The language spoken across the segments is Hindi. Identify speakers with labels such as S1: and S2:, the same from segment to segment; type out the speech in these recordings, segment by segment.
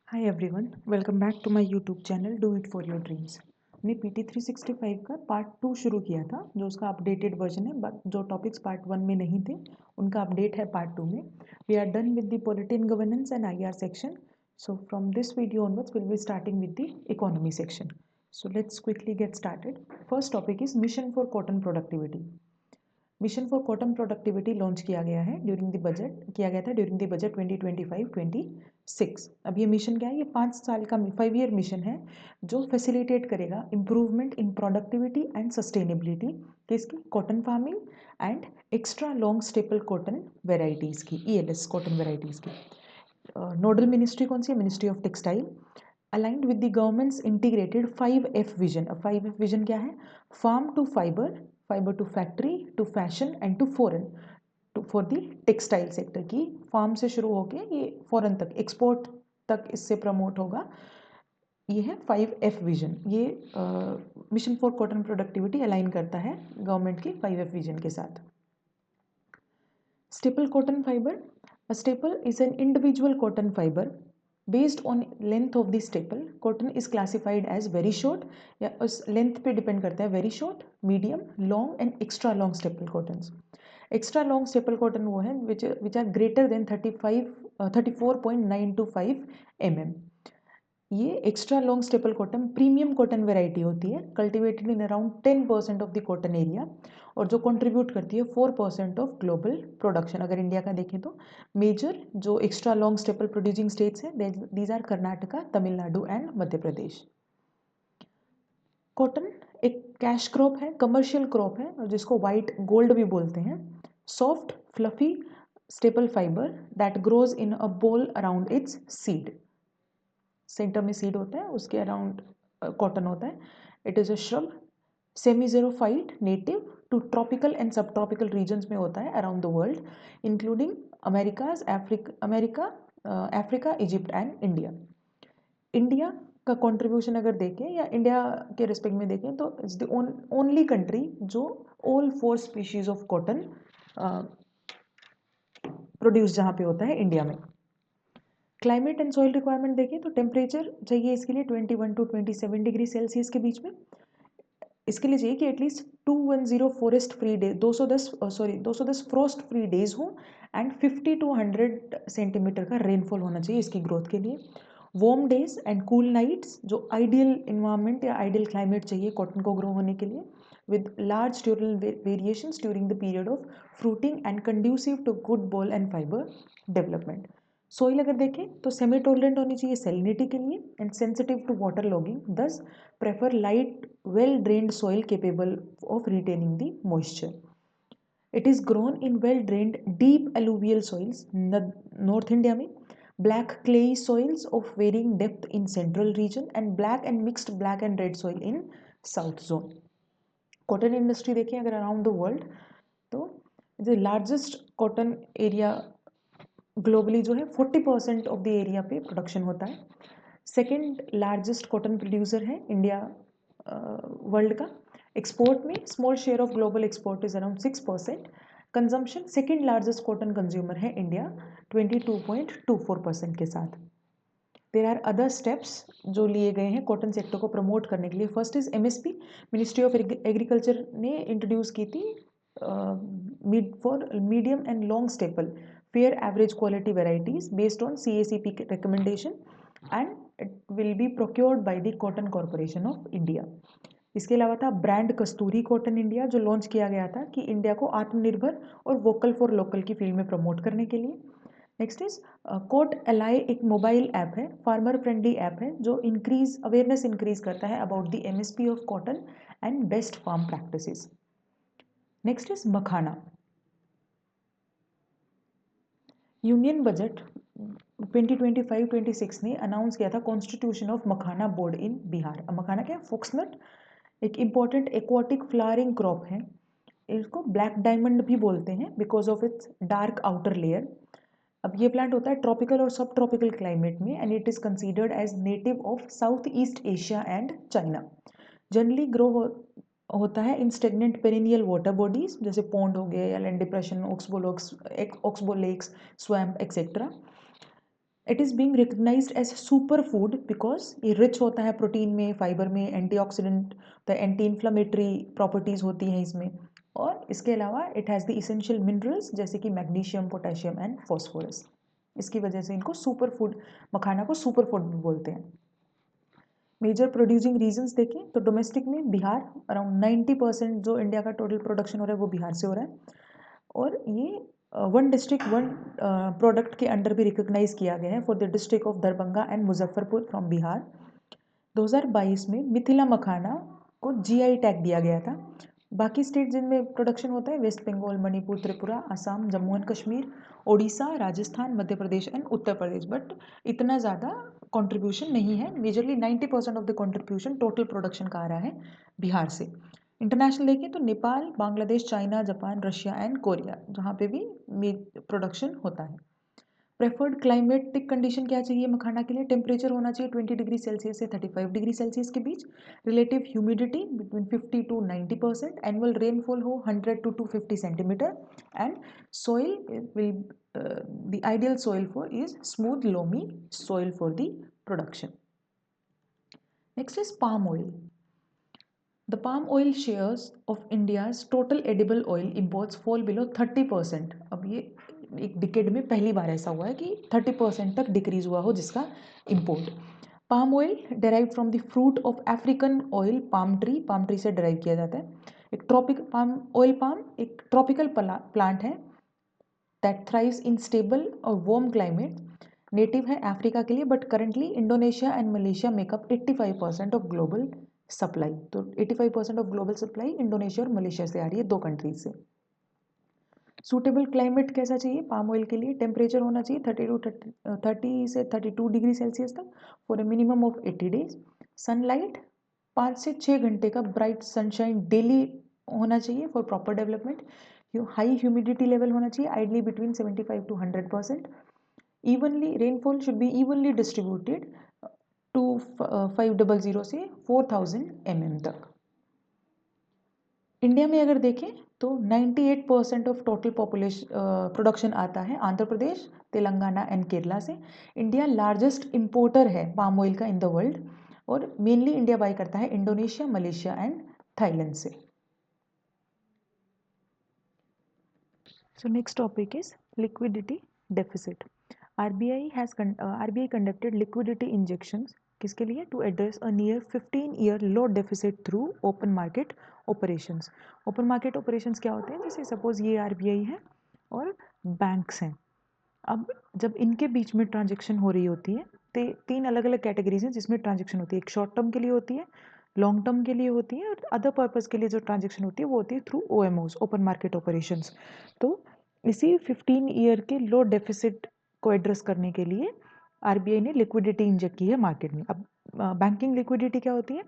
S1: Hi everyone, welcome back to my YouTube channel do it for your dreams. हमने PT 365 का पार्ट 2 शुरू किया था, जो उसका अपडेटेड वर्जन है। बट जो टॉपिक्स पार्ट 1 में नहीं थे उनका अपडेट है पार्ट 2 में। We are done with the polity and governance and IR section. So from this video onwards we'll be starting with the economy section. So let's quickly get started. First topic is mission for cotton productivity. Mission for cotton productivity launch किया गया है किया गया था ड्यूरिंग द बजट 2025-26। अब ये मिशन क्या है? ये 5 साल का 5 ईयर मिशन है जो फैसिलिटेट करेगा improvement in productivity and sustainability किसकी? Cotton farming and extra long staple cotton varieties की, ELS कॉटन वेराइटीज़ की। नोडल मिनिस्ट्री कौन सी है? Ministry of textile. Aligned with the government's integrated 5F vision. अब 5F विजन क्या है? Farm to fibre, fibre to factory, to fashion and to foreign, to for the textile sector की। फार्म से शुरू होके ये फॉरेन तक, एक्सपोर्ट तक इससे प्रमोट होगा। ये है 5F विजन। ये mission for cotton productivity align करता है गवर्नमेंट की 5F विजन के साथ। Staple cotton fibre. A staple is an individual cotton fiber based on length of the staple. Cotton is classified as very short, या उस लेंथ पे डिपेंड करता है, very short, medium, long and extra long staple cottons. Extra long staple cotton वो है which are greater than 34.925 mm। ये extra long staple cotton premium cotton variety होती है, cultivated in around 10% of the cotton area, और जो कंट्रीब्यूट करती है 4% ऑफ ग्लोबल प्रोडक्शन। अगर इंडिया का देखें तो मेजर जो extra long staple producing states हैं, these are Karnataka, Tamil Nadu and Madhya Pradesh. Cotton एक कैश क्रॉप है, कमर्शियल क्रॉप है, और जिसको वाइट गोल्ड भी बोलते हैं। Soft fluffy staple fibre that grows in a boll around its seed. Centre में सीड होता है, उसके अराउंड कॉटन होता है। It is a shrub, semi xerophyte, native to tropical and sub tropical regions में होता है around the world, including Africa, Egypt and India. India का कंट्रीब्यूशन अगर देखें, या इंडिया के रिस्पेक्ट में देखें, तो इट्स द ओनली कंट्री जो all 4 species of cotton produce जहाँ पे होता है, इंडिया में। क्लाइमेट एंड सॉइल रिक्वायरमेंट देखें तो टेम्परेचर चाहिए इसके लिए 21 to 27 डिग्री सेल्सियस के बीच में। इसके लिए चाहिए कि at least 210 forest free day 210 frost free days हो, एंड 50 to 100 सेंटीमीटर का रेनफॉल होना चाहिए इसकी ग्रोथ के लिए। Warm days and cool nights, जो आइडियल इन्वायरमेंट या आइडियल क्लाइमेट चाहिए कॉटन को ग्रो होने के लिए, with large diurnal variations during the period of fruiting and conducive to good boll and fibre development. Soil अगर देखें तो सेमी टॉलरेंट होनी चाहिए सैलिनिटी के लिए, and sensitive to water logging, thus prefer light well drained soil capable of retaining the moisture. It is grown in well drained deep alluvial soils north India में, black clayey soils of varying depth in central region, and black and mixed black and red soil in south zone. Cotton industry देखें अगर अराउंड द वर्ल्ड, तो the largest cotton area globally जो है 40% ऑफ द एरिया पे प्रोडक्शन होता है। सेकेंड लार्जेस्ट कॉटन प्रोड्यूसर है इंडिया वर्ल्ड का। एक्सपोर्ट में small share of global export is around 6%। Consumption second largest cotton consumer है इंडिया 22.24% के साथ। देर आर अदर स्टेप्स जो लिए गए हैं कॉटन सेक्टर को प्रमोट करने के लिए। First is MSP, ministry of agriculture ने इंट्रोड्यूस की थी for medium and long staple fair average quality varieties based on CACP recommendation, and it will be procured by the cotton corporation of India. इसके अलावा था ब्रांड कस्तूरी कॉटन इंडिया, जो लॉन्च किया गया था कि इंडिया को आत्मनिर्भर और वोकल फॉर लोकल की फील्ड में प्रमोट करने के लिए। नेक्स्ट इज कोट एलाई, एक मोबाइल ऐप है, फार्मर फ्रेंडली ऐप है, जो अवेयरनेस इंक्रीज करता है about the MSP of cotton and best farm practices. Next is makhana. Union budget 2025-26 ने अनाउंस किया था constitution of makhana board in Bihar. अब मखाना क्या है? फोक्सनट, एक इम्पॉर्टेंट एक्वाटिक फ्लावरिंग क्रॉप है। इसको ब्लैक डायमंड भी बोलते हैं because of its dark outer layer. अब ये प्लांट होता है ट्रॉपिकल और सब ट्रॉपिकल क्लाइमेट में, and it is considered as native of south east Asia and China. Generally grow होता है in stagnant perennial water bodies, जैसे पॉन्ड हो गए या land depression, oxbow lakes, swamp etcetera. It is being recognised as super food because ये रिच होता है प्रोटीन में, फाइबर में, एंटीऑक्सीडेंट, तो एंटी इन्फ्लामेटरी प्रॉपर्टीज़ होती हैं इसमें, और इसके अलावा it has the essential minerals जैसे कि मैग्नीशियम, पोटेशियम एंड फॉस्फोरस। इसकी वजह से इनको सुपर फूड, मखाना को सुपर फूड भी बोलते हैं। मेजर प्रोड्यूसिंग रीजन्स देखें तो डोमेस्टिक में बिहार अराउंड 90% जो इंडिया का टोटल प्रोडक्शन हो रहा है वो बिहार से हो रहा है, और ये वन डिस्ट्रिक्ट वन प्रोडक्ट के अंडर भी रिकॉग्नाइज किया गया है for the district of Darbhanga and Muzaffarpur from Bihar. 2022 में मिथिला मखाना को जीआई टैग दिया गया था। बाकी स्टेट जिनमें प्रोडक्शन होता है West Bengal, Manipur, Tripura, Assam, Jammu and Kashmir, Odisha, Rajasthan, Madhya Pradesh and Uttar Pradesh, but इतना ज़्यादा कंट्रीब्यूशन नहीं है। Majorly 90% of the contribution total production का आ रहा है बिहार से। इंटरनेशनल देखें तो Nepal, Bangladesh, China, Japan, Russia and Korea, जहाँ पे भी प्रोडक्शन होता है। प्रेफर्ड क्लाइमेटिक कंडीशन क्या चाहिए मखाना के लिए? टेम्परेचर होना चाहिए 20 डिग्री सेल्सियस से 35 डिग्री सेल्सियस के बीच, relative humidity between 50 to 90%, annual rainfall हो 100 to 250 centimetre, and soil will the ideal soil for is smooth loamy soil for the production. Next is palm oil. The palm oil shares of India's total edible oil imports fall below 30%. अब ये एक डिकेड में पहली बार ऐसा हुआ है कि 30% तक डिक्रीज हुआ हो जिसका import. Palm oil derive from the fruit of African oil palm tree से डेराइव किया जाता है। एक पाम एक ट्रॉपिकल प्लांट है दैट थ्राइव्स इन स्टेबल और वार्म क्लाइमेट, नेटिव है अफ्रीका के लिए, but currently Indonesia and Malaysia makeup 85% of global supply. तो 85% ऑफ ग्लोबल सप्लाई इंडोनेशिया और मलेशिया से आ रही है, दो कंट्रीज से। सूटेबल क्लाइमेट कैसा चाहिए पाम ऑयल के लिए? टेम्परेचर होना चाहिए 30 से 32 डिग्री सेल्सियस तक for a minimum of 80 days. Sunlight 5 से 6 घंटे का ब्राइट सनशाइन डेली होना चाहिए for proper development. High humidity level होना चाहिए ideally between 75 to 100%। Evenly rainfall should be evenly distributed to 500 से 4000 mm तक। इंडिया में अगर देखें तो 98% ऑफ टोटल पॉपुलेशन प्रोडक्शन आता है आंध्र प्रदेश, तेलंगाना एंड केरला से। इंडिया लार्जेस्ट इंपोर्टर है पाम ऑयल का इन द वर्ल्ड, और मेनली इंडिया बाय करता है इंडोनेशिया, मलेशिया एंड थाईलैंड से। So next topic is liquidity deficit. RBI conducted liquidity injections किसके लिए? To address a near 15-year low deficit through open market operations. Open market operations क्या होते हैं? जैसे सपोज ये RBI है और बैंक्स हैं, अब जब इनके बीच में ट्रांजेक्शन हो रही होती है तो 3 अलग अलग कैटेगरीज हैं जिसमें ट्रांजेक्शन होती है। एक शॉर्ट टर्म के लिए होती है, लॉन्ग टर्म के लिए होती है, और अदर पर्पज़ के लिए जो ट्रांजेक्शन होती है वो होती है through OMOs, open market operations. तो इसी 15 ईयर के लो डेफिसिट को एड्रेस करने के लिए RBI ने लिक्विडिटी इंजेक्ट की है मार्केट में। अब बैंकिंग लिक्विडिटी क्या होती है?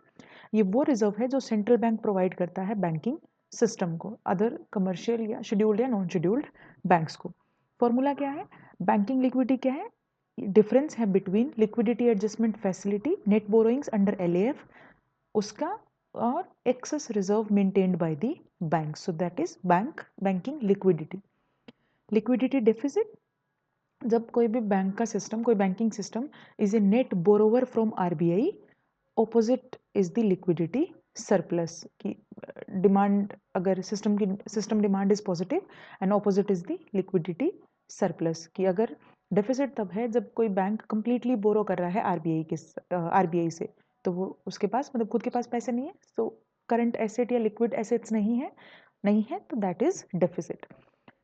S1: ये वो रिजर्व है जो सेंट्रल बैंक प्रोवाइड करता है बैंकिंग सिस्टम को, अदर कमर्शियल या शेड्यूल्ड या नॉन शेड्यूल्ड बैंक्स को। फॉर्मूला क्या है? बैंकिंग लिक्विडिटी क्या है? डिफरेंस है between liquidity adjustment facility, net borrowings under LAF, उसका, और excess reserve maintained by the bank, so that is banking liquidity. Liquidity deficit, जब कोई भी बैंक का सिस्टम, कोई banking system is a net borrower from RBI, opposite is the liquidity surplus, की डिमांड, अगर system demand is positive and opposite is the liquidity surplus, कि अगर डेफिसिट तब है जब कोई बैंक कंप्लीटली बोरो कर रहा है RBI से, तो वो उसके पास मतलब खुद के पास पैसे नहीं है, तो करंट एसेट या लिक्विड एसेट्स नहीं है, तो that is deficit.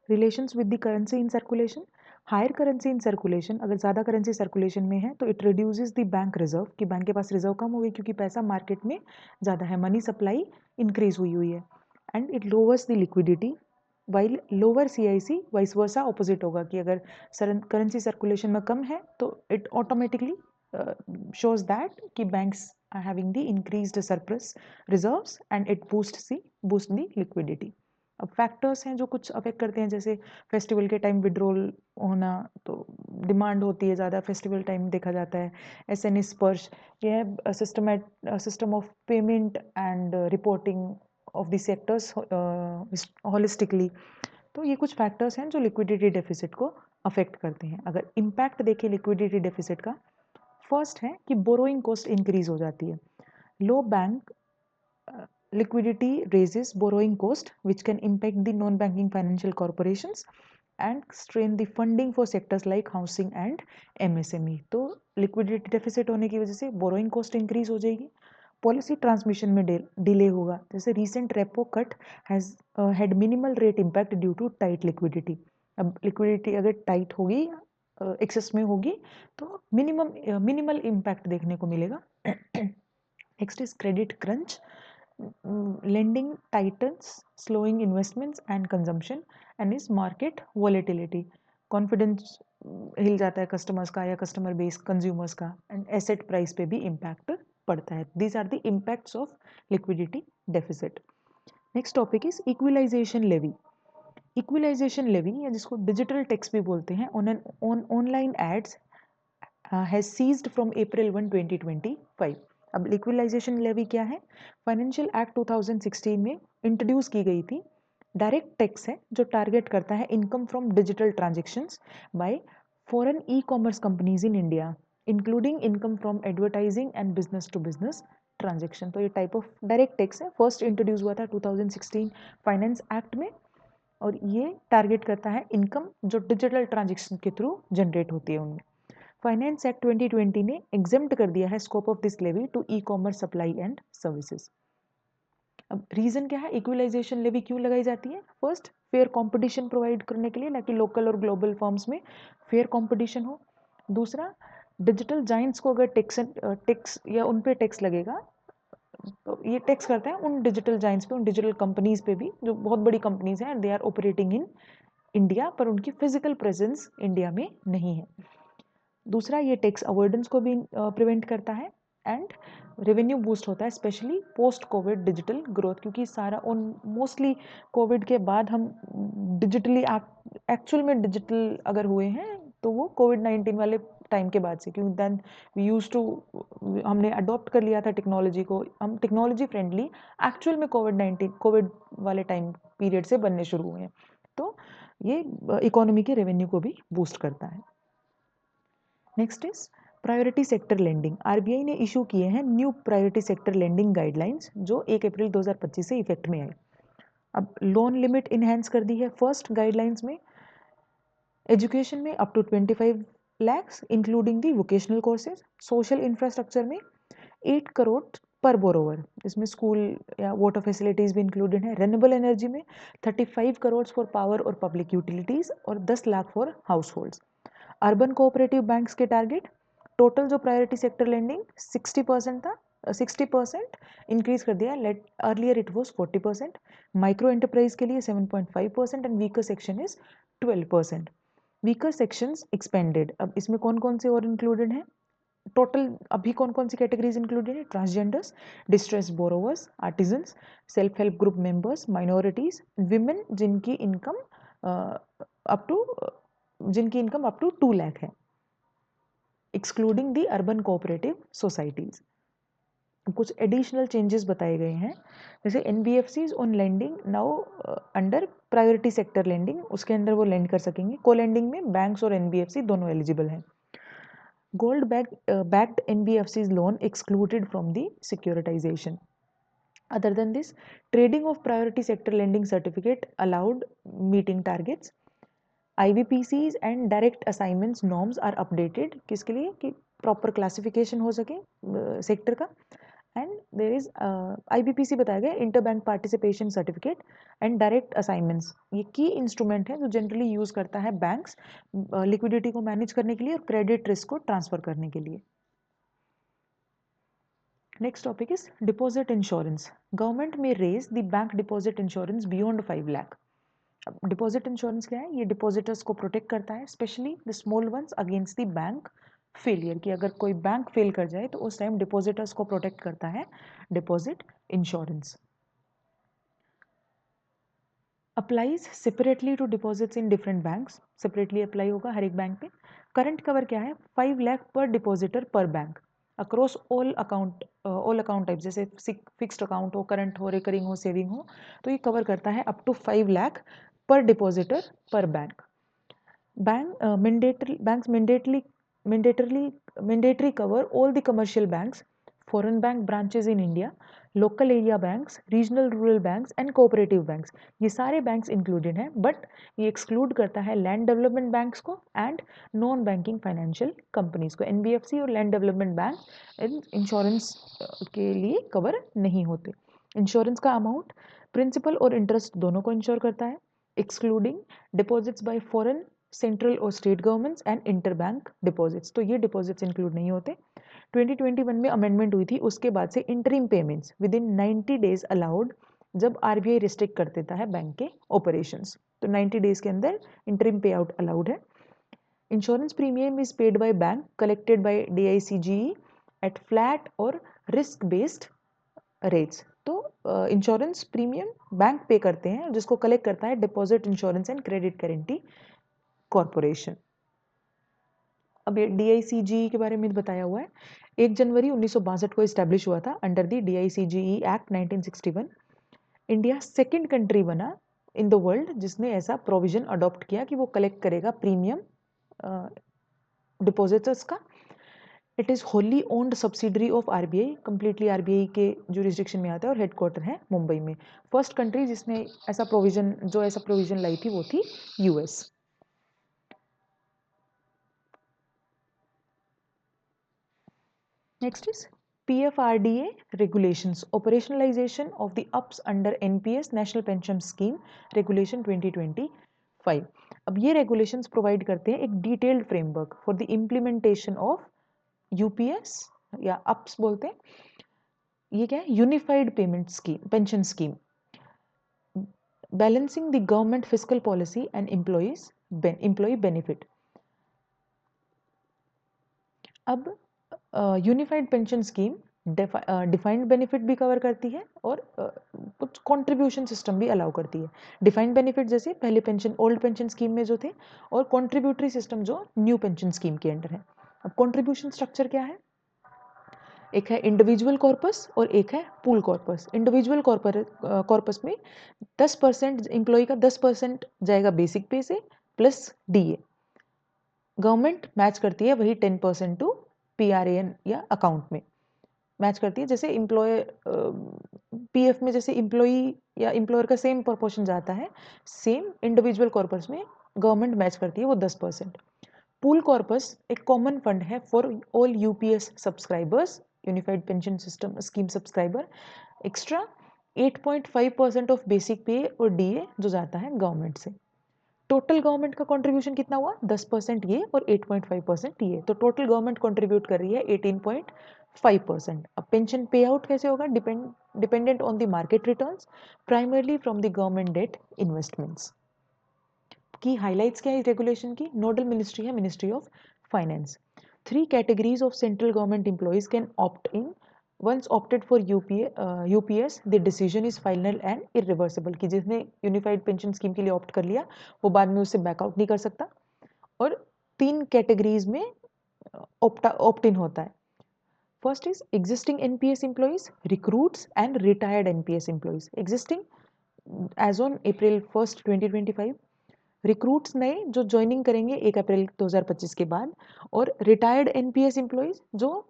S1: Relations with the currency in circulation, higher currency in circulation, अगर ज़्यादा करेंसी सर्कुलेशन में है तो it reduces the bank reserve, कि बैंक के पास रिजर्व कम हो गई क्योंकि पैसा मार्केट में ज़्यादा है, मनी सप्लाई इंक्रीज हुई है, and it louvers the liquidity, while lower CIC vice versa opposite होगा, कि अगर करेंसी सर्कुलेशन में कम है तो इट ऑटोमेटिकली shows that कि banks are having the increased surplus reserves and it boost the liquidity। अब फैक्टर्स हैं जो कुछ अफेक्ट करते हैं, जैसे फेस्टिवल के टाइम विड्रॉल होना, तो डिमांड होती है ज़्यादा, फेस्टिवल टाइम देखा जाता है। SNE स्पर्श, ये है system of payment and reporting of the sectors holistically. तो ये कुछ फैक्टर्स हैं जो लिक्विडिटी डेफिसिट को अफेक्ट करते हैं। अगर इम्पैक्ट देखें लिक्विडिटी डेफिसिट का, फर्स्ट है कि बोरोइंग कॉस्ट इंक्रीज हो जाती है। लो bank liquidity raises borrowing cost which can impact the non-banking financial corporations and strain the funding for sectors like housing and MSME। तो liquidity deficit होने की वजह से borrowing cost increase हो जाएगी, पॉलिसी ट्रांसमिशन में डिले होगा। जैसे recent repo cut has had minimal rate impact due to tight liquidity. अब लिक्विडिटी अगर टाइट होगी, एक्सेस में होगी, तो मिनिमल इम्पैक्ट देखने को मिलेगा। Next is credit crunch, lending tightens, slowing investments and consumption, and is market volatility, confidence हिल जाता है कस्टमर्स का या कस्टमर बेस कंज्यूमर्स का, एंड एसेट प्राइस पे भी इम्पैक्ट पड़ता है। These are the impacts of liquidity deficit. Next topic is equalisation levy. Equalisation levy या जिसको डिजिटल टैक्स भी बोलते हैं on online ads has ceased from April 1, 2025। अब इक्विलाइजेशन लेवी क्या है? फाइनेंशियल एक्ट 2016 में इंट्रोड्यूस की गई थी। डायरेक्ट टैक्स है जो टारगेट करता है income from digital transactions by foreign e commerce companies in India, including income from advertising and business to business transaction. तो ये टाइप ऑफ डायरेक्ट टैक्स है, फर्स्ट इंट्रोड्यूस हुआ था 2016 फाइनेंस एक्ट में, और ये टारगेट करता है इनकम जो डिजिटल ट्रांजेक्शन के थ्रू जनरेट होती है उनमें। फाइनेंस एक्ट 2020 ने एग्जेम्प्ट कर दिया है scope of this levy to e commerce supply and services. अब रीजन क्या है, इक्विलाइजेशन लेवी क्यों लगाई जाती है? फर्स्ट, फेयर कंपटीशन प्रोवाइड करने के लिए, ना कि लोकल और ग्लोबल फर्म्स में फेयर कंपटीशन हो। दूसरा, डिजिटल जाइंट्स को अगर टैक्स या उन पे टैक्स लगेगा, तो ये टैक्स करता है उन डिजिटल जाइंट्स पे, उन डिजिटल कंपनीज पे भी जो बहुत बड़ी कंपनीज हैं, they are operating in India पर उनकी फिजिकल प्रेजेंस इंडिया में नहीं है। दूसरा, ये टैक्स अवॉइडेंस को भी प्रिवेंट करता है, एंड रेवेन्यू बूस्ट होता है specially post Covid digital growth, क्योंकि सारा उन मोस्टली कोविड के बाद हम डिजिटली एक्चुअल में डिजिटल अगर हुए हैं तो वो कोविड-19 वाले टाइम के बाद से, क्योंकि देन वी यूज टू, हमने अडॉप्ट कर लिया था टेक्नोलॉजी को, हम टेक्नोलॉजी फ्रेंडली एक्चुअल में कोविड वाले टाइम पीरियड से बनने शुरू हुए हैं। तो ये इकोनॉमी के रेवेन्यू को भी बूस्ट करता है। Next is priority sector lending. RBI ने इशू किए हैं new priority sector lending guidelines जो 1 अप्रैल 2025 से इफेक्ट में आए। अब लोन लिमिट इनहेंस कर दी है फर्स्ट गाइडलाइंस में, एजुकेशन में up to 25 lakhs including the vocational courses, social infrastructure में 8 करोड़ पर बोरोवर, इसमें स्कूल या वाटर फैसिलिटीज भी इंक्लूडेड है। रेन्यूएबल एनर्जी में 35 करोड़ फॉर पावर और पब्लिक यूटिलिटीज और 10 lakh for households. Urban cooperative banks के टारगेट, टोटल जो प्रायोरिटी सेक्टर लेंडिंग 60% था, 60% इंक्रीज कर दिया, earlier it was 40%। Micro enterprise के लिए 7.5% and weaker section is 12%। Weaker sections expanded, अब इसमें कौन कौन से और इंक्लूडेड हैं? टोटल अभी कौन कौन सी कैटेगरीज इंक्लूडेड है? Transgenders, distress borrowers, artisans, self help group members, minorities, women जिनकी इनकम अप टू 2 लाख है, एक्सक्लूडिंग दी अर्बन कोऑपरेटिव सोसाइटीज। कुछ एडिशनल चेंजेस बताए गए हैं, जैसे NBFCs on lending now under priority sector lending, उसके अंदर वो लेंड कर सकेंगे। को लेंडिंग में बैंक्स और एनबीएफसी दोनों एलिजिबल हैं। Gold backed NBFC's loan excluded from the securitization. Other than this, trading of priority sector lending certificate allowed meeting targets. IBPCs and direct assignments norms are updated, किसके लिए? कि प्रॉपर क्लासिफिकेशन हो सके सेक्टर का। एंड देर इज IBPC बताया गया, inter bank participation certificate and direct assignments, ये की इंस्ट्रूमेंट है जो जनरली यूज करता है बैंक्स लिक्विडिटी को मैनेज करने के लिए और क्रेडिट रिस्क को ट्रांसफर करने के लिए। Next topic is deposit insurance. Government में raise the bank deposit insurance beyond 5 lakh. अब डिपॉजिट इंश्योरेंस क्या है? ये डिपॉजिटर्स को प्रोटेक्ट करता है, specially the small once against the bank failure, कि अगर कोई बैंक फेल कर जाए तो उस टाइम डिपॉजिटर्स को प्रोटेक्ट करता है deposit insurance. Applies separately to deposits in different banks, separately apply होगा हर एक बैंक पे। करंट कवर क्या है? 5 लाख पर डिपॉजिटर पर bank across all account type, जैसे फिक्स्ड अकाउंट हो, करंट हो, रिकरिंग हो, सेविंग हो, तो ये कवर करता है up to 5 lakh per depositor per bank. Banks mandatory cover all the commercial banks, foreign bank branches in India, local area banks, regional rural banks and cooperative banks. ये सारे banks included हैं, but ये exclude करता है land development banks को and non banking financial companies को. NBFC और land development bank insurance के लिए cover नहीं होते. इंश्योरेंस का अमाउंट प्रिंसिपल और इंटरेस्ट दोनों को इंश्योर करता है, excluding deposits by foreign central और state governments and interbank deposits. तो ये डिपॉजिट्स इंक्लूड नहीं होते. 2021 में अमेंडमेंट हुई थी, उसके बाद से interim payments with in 90 days allowed जब आरबीआई रिस्ट्रिक्ट कर देता है बैंक के ऑपरेशंस. तो 90 डेज के अंदर इंटरिम पे आउट अलाउड है. Insurance premium is paid by bank collected by DICGE at flat और रिस्क बेस्ड रेट्स. तो इंश्योरेंस प्रीमियम बैंक पे करते हैं, जिसको कलेक्ट करता है deposit insurance and credit guarantee corporation. अब ये DICGE के बारे में बताया हुआ है. 1 जनवरी 1962 को इस्टेब्लिश हुआ था under the DICGE act 1961. India second country बना इन द वर्ल्ड जिसने ऐसा प्रोविजन अडॉप्ट किया कि वो कलेक्ट करेगा प्रीमियम डिपॉजिटर्स का. It is wholly owned subsidiary of RBI, completely RBI के जुरिस्डिक्शन में आता है और हेडक्वार्टर है मुंबई में. फर्स्ट कंट्री जिसने ऐसा प्रोविजन लाई थी वो थी US. Next is PFRDA regulations, operationalization of the UPS under NPS National Pension Scheme Regulation 2025. अब ये regulations provide करते हैं एक detailed framework for the implementation of UPS या UPS बोलते हैं. ये क्या है? Unified payment scheme, pension scheme, balancing the government fiscal policy and employ benefit. अब unified pension scheme defined benefit भी कवर करती है और कुछ कंट्रीब्यूशन सिस्टम भी अलाउ करती है. डिफाइंड बेनिफिट जैसे पहले पेंशन ओल्ड पेंशन स्कीम में जो थे, और कंट्रीब्यूटरी सिस्टम जो न्यू पेंशन स्कीम के अंडर है. अब कंट्रीब्यूशन स्ट्रक्चर क्या है? एक है इंडिविजुअल कॉर्पस और एक है पूल कॉर्पस. इंडिविजुअल कॉर्पस में 10% एम्प्लॉय का 10% जाएगा बेसिक पे से प्लस DA. गवर्नमेंट मैच करती है वही 10% टू PRAN या अकाउंट में मैच करती है. जैसे एम्प्लॉय PF में जैसे एम्प्लॉई या एम्प्लॉयर का सेम प्रोपोर्शन जाता है, सेम इंडिविजुअल कॉर्पस में गवर्नमेंट मैच करती है वो 10%. पूल कॉर्पस एक कॉमन फंड है for all UPS subscribers, unified pension system scheme subscriber. Extra 8.5% of basic पे और DA जो जाता है गवर्नमेंट से. टोटल गवर्नमेंट का कंट्रीब्यूशन कितना हुआ? 10% ये और 8.5% ये. तो टोटल गवर्नमेंट कंट्रीब्यूट कर रही है 18.5%. अब पेंशन पे आउट कैसे होगा? Dependent on the market returns, primarily from the government debt investments. की हाइलाइट्स क्या है रेगुलेशन की? नोडल मिनिस्ट्री है ministry of finance. 3 categories of central government employees can opt in. Once opted for UPS the decision is final and irreversible. कि जिसने यूनिफाइड पेंशन स्कीम के लिए ऑप्ट कर लिया वो बाद में उससे बैकआउट नहीं कर सकता. और 3 कैटेगरीज में ऑप्ट इन होता है. First is existing NPS employees, recruits and retired NPS employees. Existing as on April 1st 2025, recruits नए जो ज्वाइनिंग करेंगे 1 अप्रैल 2025 के बाद, और रिटायर्ड NPS एम्प्लॉइज जो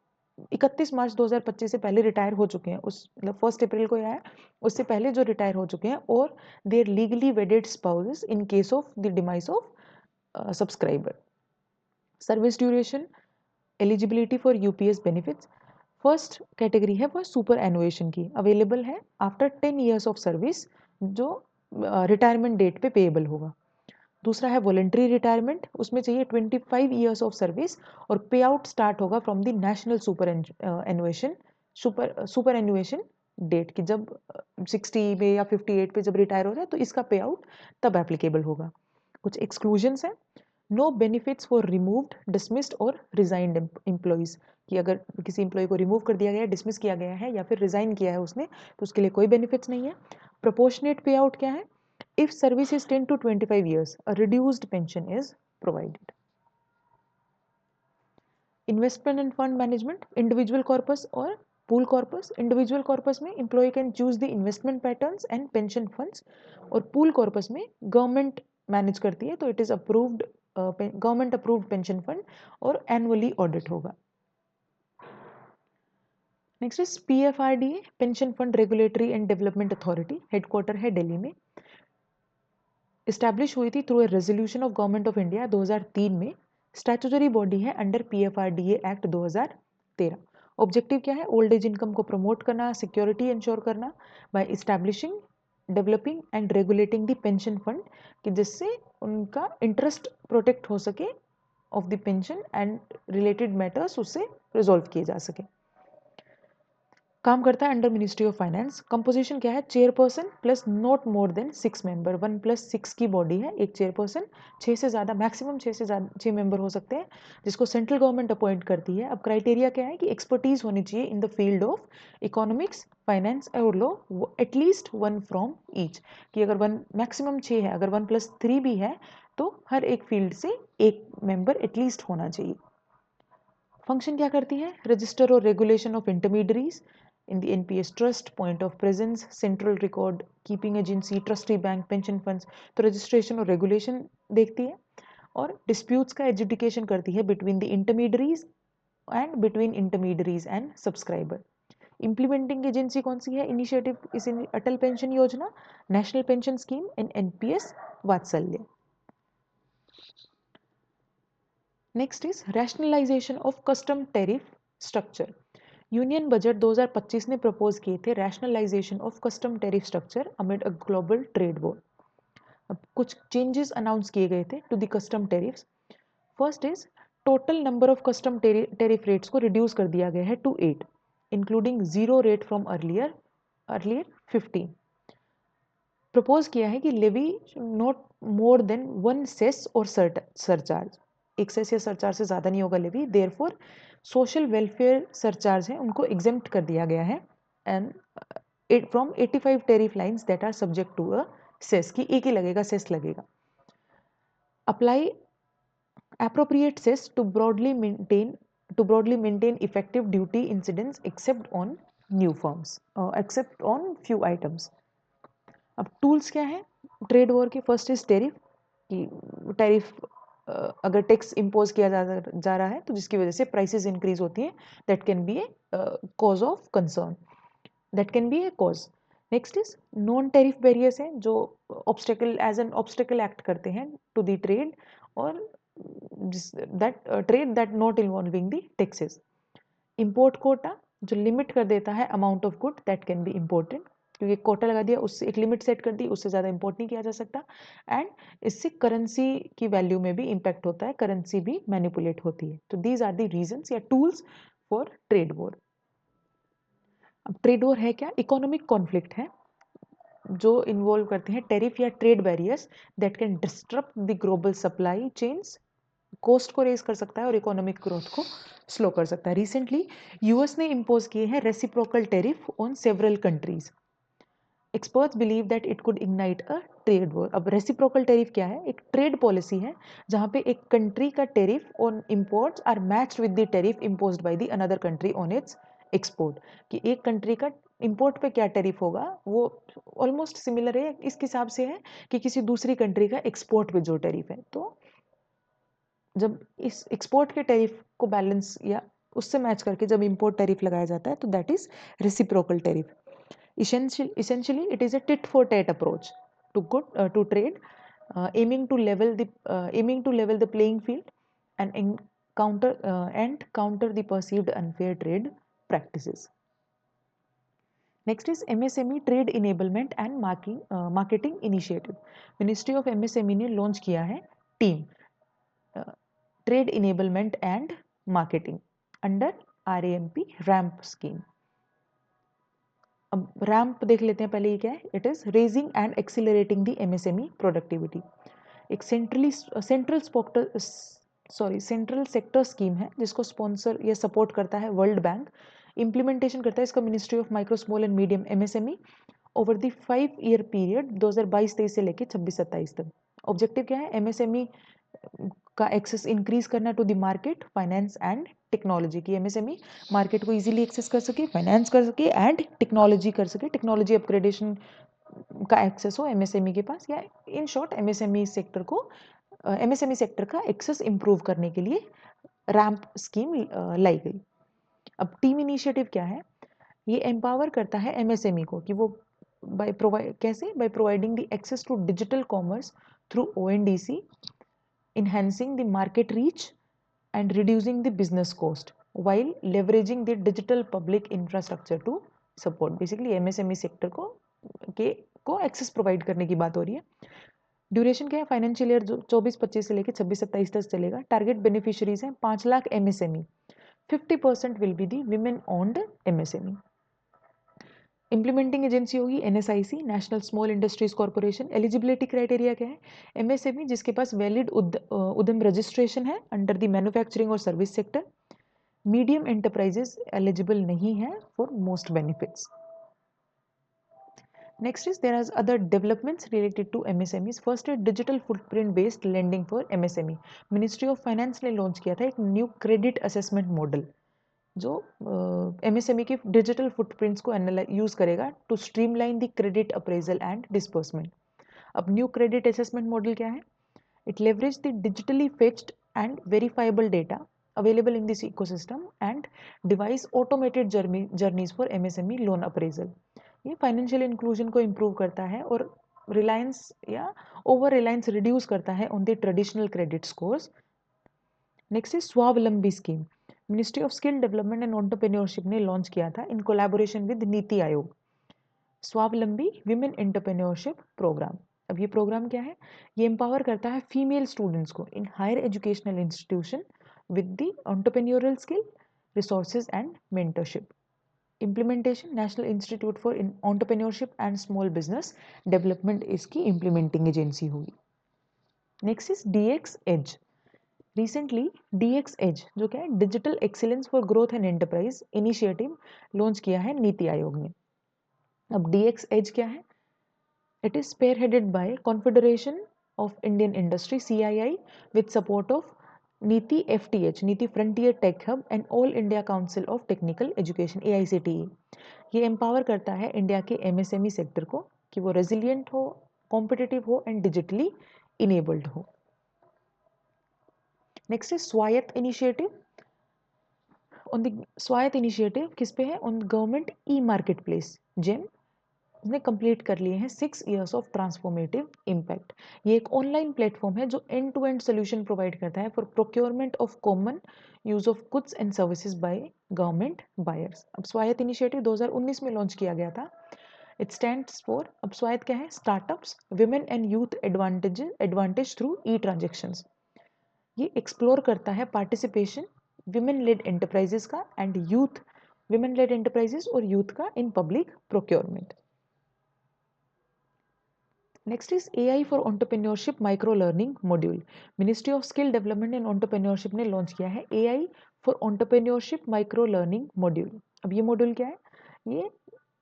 S1: 31 मार्च 2025 से पहले रिटायर हो चुके हैं, उस मतलब 1 अप्रैल को आया उससे पहले जो रिटायर हो चुके हैं, और their legally wedded spouses in case of the demise of subscriber. Service duration, eligibility for UPS benefits. First category है वो सुपर एनुएशन की, अवेलेबल है आफ्टर 10 ईयर्स ऑफ सर्विस, जो रिटायरमेंट डेट पे पेएबल होगा. दूसरा है वॉलेंट्री रिटायरमेंट, उसमें चाहिए 25 ईयर्स ऑफ सर्विस और पे आउट स्टार्ट होगा from the national superannuation date की, जब 60 में या 58 पे जब रिटायर हो जाए तो इसका पे आउट तब एप्लीकेबल होगा. कुछ एक्सक्लूजन्स हैं. No benefits for removed, dismissed और रिजाइंड एम्प्लॉइज. कि अगर किसी एम्प्लॉय को रिमूव कर दिया गया है, डिसमिस किया गया है या फिर रिजाइन किया है उसने, तो उसके लिए कोई बेनिफिट्स नहीं है. प्रोपोर्शनेट पे आउट क्या है? If service is 10 to 25 years, a reduced pension is provided. Investment and fund management, individual corpus और पूल कॉर्पस, इंडिविजुअल कॉर्पस में employee can choose the investment patterns and pension funds, और पूल कॉर्पस में गवर्नमेंट मैनेज करती है, तो it is approved, government approved pension fund और एनुअली ऑडिट होगा। Next is PFRDA, pension fund regulatory and development authority, headquarter है दिल्ली में। इस्टेब्लिश हुई थी through a resolution of government of India 2003 में। स्टैट्यूटरी बॉडी है अंडर PFRDA एक्ट 2013। ऑब्जेक्टिव क्या है? ओल्ड एज इनकम को प्रमोट करना, सिक्योरिटी इंश्योर करना by establishing, developing and regulating the pension fund, कि जिससे उनका इंटरेस्ट प्रोटेक्ट हो सके of the pension and related matters उससे रिजोल्व किए जा सके। काम करता है under ministry of finance. Composition क्या है? Chairperson plus not more than 6 member, 1+6 की बॉडी है, एक चेयरपर्सन, 6 से ज़्यादा, मैक्सिमम 6 मेंबर हो सकते हैं, जिसको सेंट्रल गवर्नमेंट अपॉइंट करती है। अब क्राइटेरिया क्या है कि एक्सपर्टीज होनी चाहिए in the field of economics, finance और लॉ, एटलीस्ट 1 फ्रॉम ईच, कि अगर 1 मैक्सिमम 6 है, अगर 1+3 भी है तो हर एक फील्ड से एक मेंबर एटलीस्ट होना चाहिए। फंक्शन क्या करती है? रजिस्टर और regulation of intermediaries in the NPS trust, point of presence, central record keeping agency, trustee bank, pension funds, तो रजिस्ट्रेशन और रेगुलेशन देखती है। और डिस्प्यूट्स का एजुडिकेशन करती है between the intermediaries and between intermediaries and subscriber. Implementing agency कौन सी है? इनिशिएटिव इस Atal pension Yojana, national pension scheme and NPS Vatsalya. Next is rationalisation of custom tariff structure. Union budget 2025 ने प्रपोज किए थे rationalisation of custom tariff structure amid a global trade war. अब कुछ चेंजेस अनाउंस किए गए थे to the custom tariffs. First is total number of custom tariff rates को रिड्यूस कर दिया गया है to 8, including 0 rate from earlier 15। Propose किया है कि levy not more than 1 cess और सरचार्ज, एक सेस या सरचार्ज से ज़्यादा नहीं होगा levy. Therefore social welfare surcharge है उनको एग्जेम्प्ट कर दिया गया है, and from 85 tariff lines that are subject to a cess, की एक ही लगेगा, सेस लगेगा। Apply appropriate cess to broadly maintain effective duty incidence except on new firms, except on few items. अब टूल्स क्या है ट्रेड वॉर के? फर्स्ट इज टेरिफ, कि टैरिफ अगर टैक्स इम्पोज किया जा रहा है तो जिसकी वजह से प्राइसेस इंक्रीज होती हैं, that can be a cause of concern, that can be a cause. Next is non tariff barriers हैं जो obstacle as an obstacle act करते हैं टू द ट्रेड, और that trade that not involving the taxes. Import quota जो लिमिट कर देता है amount of good that can be important, क्योंकि कोटा लगा दिया, उससे एक लिमिट सेट कर दी, उससे ज़्यादा इम्पोर्ट नहीं किया जा सकता। एंड इससे करेंसी की वैल्यू में भी इम्पैक्ट होता है, करेंसी भी मैनिपुलेट होती है। तो दीज आर द रीजंस या टूल्स फॉर ट्रेड वॉर। अब ट्रेड वॉर है क्या? इकोनॉमिक कॉन्फ्लिक्ट है जो इन्वॉल्व करते हैं टेरिफ या trade barriers that can disturb the global supply chains, cost को रेज कर सकता है और इकोनॉमिक ग्रोथ को स्लो कर सकता है। रिसेंटली यूएस ने इम्पोज किए हैं reciprocal tariff on several countries. Experts believe that it could ignite a trade war. अब रेसिप्रोकल टेरिफ क्या है? एक ट्रेड पॉलिसी है जहां पे एक कंट्री का tariff on imports are matched with the tariff imposed by the another country on its export, कि एक कंट्री का इंपोर्ट पे क्या टेरिफ होगा वो ऑलमोस्ट सिमिलर है, इस हिसाब से है कि किसी दूसरी कंट्री का एक्सपोर्ट पे जो टेरिफ है। तो जब इस एक्सपोर्ट के टेरिफ को बैलेंस या उससे मैच करके जब इंपोर्ट टेरिफ लगाया जाता है तो that is reciprocal tariff. Essentially, it is a tit for tat approach to trade, aiming to level the playing field and counter the perceived unfair trade practices. Next is MSME Trade Enablement and Marketing Initiative. Ministry of MSME ने लॉन्च किया है team trade enablement and marketing under RAMP ramp scheme. अब रैम्प देख लेते हैं पहले, ये क्या है? It is raising and accelerating the MSME productivity. एक सेंट्रल सेक्टर स्कीम है जिसको स्पॉन्सर या सपोर्ट करता है वर्ल्ड बैंक। इम्प्लीमेंटेशन करता है इसका ministry of micro small and medium MSME over the 5-year period 2022-23 से लेकर 26-27 तक। ऑब्जेक्टिव क्या है? MSME का एक्सेस इंक्रीज करना to the market, finance and technology की। एमएसएमई मार्केट को इजीली एक्सेस कर सके, फाइनेंस कर सके एंड टेक्नोलॉजी कर सके, टेक्नोलॉजी अपग्रेडेशन का एक्सेस हो एमएसएमई के पास, या इन शॉर्ट एमएसएमई सेक्टर को एमएसएमई सेक्टर का एक्सेस इंप्रूव करने के लिए रैम्प स्कीम लाई गई। अब टीम इनिशिएटिव क्या है? ये एम्पावर करता है एमएसएमई को कि वो कैसे by providing the access to digital commerce through ONDC, enhancing the market reach and reducing the business cost while leveraging the digital public infrastructure to support। Basically MSME sector को एक्सेस प्रोवाइड करने की बात हो रही है। ड्यूरेशन क्या है? फाइनेंशियल ईयर जो 24-25 से लेकर 26-27 तक चलेगा। टारगेट बेनिफिशियरीज हैं 5 lakh MSME, 50% will be the women owned MSME. Implementing agency होगी NSIC, national small industries corporation. Eligibility criteria क्या है? एमएसएमई जिसके पास वैलिड उद्यम रजिस्ट्रेशन है अंडर द मैन्युफैक्चरिंग और service sector. Medium enterprises eligible नहीं है for most benefits. Next is there are other developments related to MSMEs. First है digital footprint based lending for MSME. Ministry of finance ने लॉन्च किया था एक न्यू क्रेडिट असेसमेंट मॉडल जो एमएसएमई के डिजिटल फुटप्रिंट्स को यूज करेगा to streamline the credit appraisal and disbursement. अब न्यू क्रेडिट असेसमेंट मॉडल क्या है? It leverage the digitally fetched and verifiable data available in this ecosystem and devise automated journeys for MSME loan appraisal। ये फाइनेंशियल इंक्लूजन को इम्प्रूव करता है और रिलायंस या ओवर रिलायंस रिड्यूस करता है on the traditional credit scores. Next is Swavalambi scheme. Ministry of skill development and entrepreneurship ने लॉन्च किया था in collaboration with NITI Aayog, स्वावलंबी विमेन एंटरप्रेन्योरशिप प्रोग्राम। अब ये प्रोग्राम क्या है? ये एम्पावर करता है फीमेल स्टूडेंट्स को in higher educational institution with the entrepreneurial skill, resources and mentorship. Implementation national institute for entrepreneurship and small business development इसकी इम्प्लीमेंटिंग एजेंसी होगी। Next is DX edge. Recently DX edge जो क्या है? Digital excellence for growth and enterprise initiative launch किया है नीति आयोग ने। अब डीएक्स एज क्या है? It is spearheaded by confederation of Indian industry CII with support of NITI FTH, NITI frontier tech hub and all India council of technical education AICTE. ये एम्पावर करता है इंडिया के एमएसएमई सेक्टर को कि वो रेजिलियंट हो, कॉम्पिटिटिव हो एंड डिजिटली इनेबल्ड हो। Next is Swayatt initiative. On the Swayatt initiative किस पे है? On government e marketplace GeM ने कंप्लीट कर लिए हैं 6 इयर्स ऑफ ट्रांसफॉर्मेटिव इम्पैक्ट। ये एक ऑनलाइन प्लेटफॉर्म है जो end to end solution provide करता है for procurement of common use of goods and services by government buyers. अब स्वायत्त इनिशिएटिव 2019 में लॉन्च किया गया था। इट स्टैंड्स फॉर, अब स्वायत्त क्या है? Startups women and youth advantage through E transactions. ये एक्सप्लोर करता है पार्टिसिपेशन विमेन लेड एंटरप्राइजेस का and youth, women lead enterprises और यूथ का in public procurement. Next is AI for entrepreneurship micro learning module. Ministry of skill development and entrepreneurship ने लॉन्च किया है AI for entrepreneurship micro learning module. अब ये मॉड्यूल क्या है? ये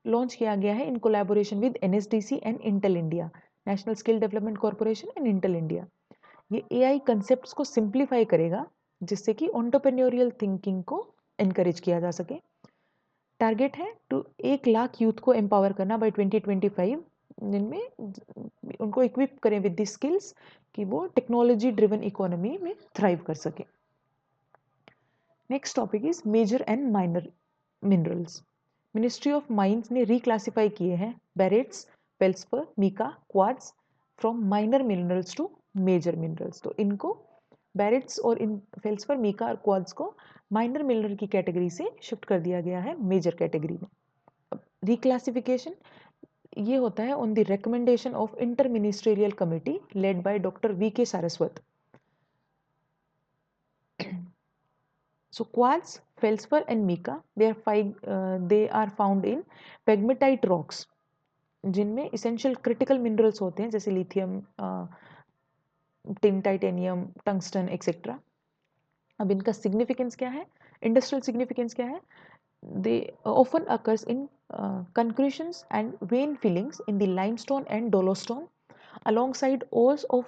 S1: लॉन्च किया गया है in collaboration with NSDC and Intel India, national skill development corporation and Intel India. ये एआई कंसेप्ट्स को सिंप्लीफाई करेगा जिससे कि एंटरप्रेन्योरियल थिंकिंग को एनकरेज किया जा सके। टारगेट है टू 1 लाख यूथ को एम्पावर करना बाय 2025, जिनमें उनको इक्विप करें विद द स्किल्स कि वो टेक्नोलॉजी ड्रिवन इकोनॉमी में थ्राइव कर सके। Next topic is major and minor minerals. Ministry of mines ने रिक्लासिफाई किए हैं barytes, feldspar, mica, quartz from minor minerals to major minerals. तो इनको बैरेट्स और इन फेल्सपर, मीका और क्वार्ट्ज को माइनर मिनरल की कैटेगरी से शिफ्ट कर दिया गया है मेजर कैटेगरी में। रिक्लासिफिकेशन ये होता है on the recommendation of inter ministerial committee led by doctor VK. Saraswat. So quartz, feldspar and mica, they are found in pegmatite rocks जिनमें essential critical minerals होते हैं जैसे lithium, tin, titanium, tungsten etcetera. अब इनका सिग्निफिकेंस क्या है? इंडस्ट्रियल सिग्निफिकेंस क्या है? They often occurs in concretions and vein fillings in the limestone and dolostone alongside ores of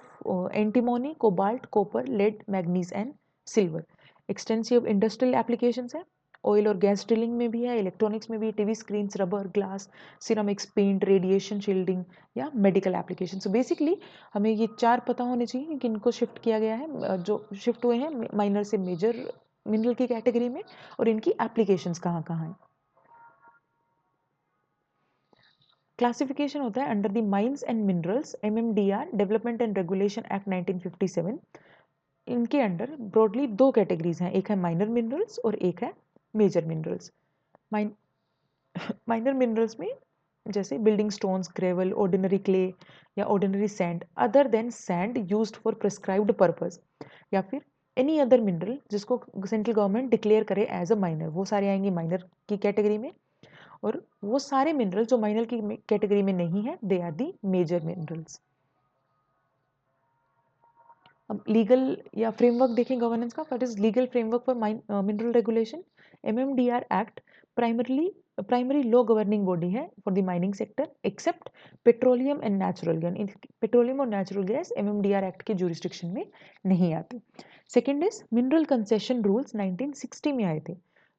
S1: antimony, cobalt, copper, lead, manganese and silver. Extensive industrial applications है, ऑयल और गैस ड्रिलिंग में भी है, इलेक्ट्रॉनिक्स में भी, TV screens, rubber, glass, ceramics, paint, radiation shielding या मेडिकल एप्लीकेशन। सो बेसिकली हमें ये 4 पता होने चाहिए कि इनको शिफ्ट किया गया है, जो शिफ्ट हुए हैं माइनर से मेजर मिनरल की कैटेगरी में, और इनकी एप्लीकेशंस कहाँ कहाँ हैं। क्लासिफिकेशन होता है under the mines and minerals, MMDR development and regulation act 1957। इनके अंडर ब्रॉडली 2 कैटेगरीज हैं, एक है माइनर मिनरल्स और एक है मेजर मिनरल्स। माइनर मिनरल्स में जैसे building stones, gravel, ordinary clay या ordinary sand other than sand used for prescribed purpose, या फिर एनी अदर मिनरल जिसको सेंट्रल गवर्नमेंट डिक्लेयर करे एज अ माइनर, वो सारे आएंगे माइनर की कैटेगरी में। और वो सारे मिनरल जो माइनर की कैटेगरी में नहीं है, they are the major minerals. अब लीगल या फ्रेमवर्क देखें गवर्नेंस का। What is legal framework for mineral regulation? MMDR act primary law governing body है for the mining sector except petroleum and natural gas. Petroleum और नेचुरल गैस MMDR एक्ट के ज्यूरिस्डिक्शन में नहीं आते। Second is mineral concession rules 1960 में आए थे,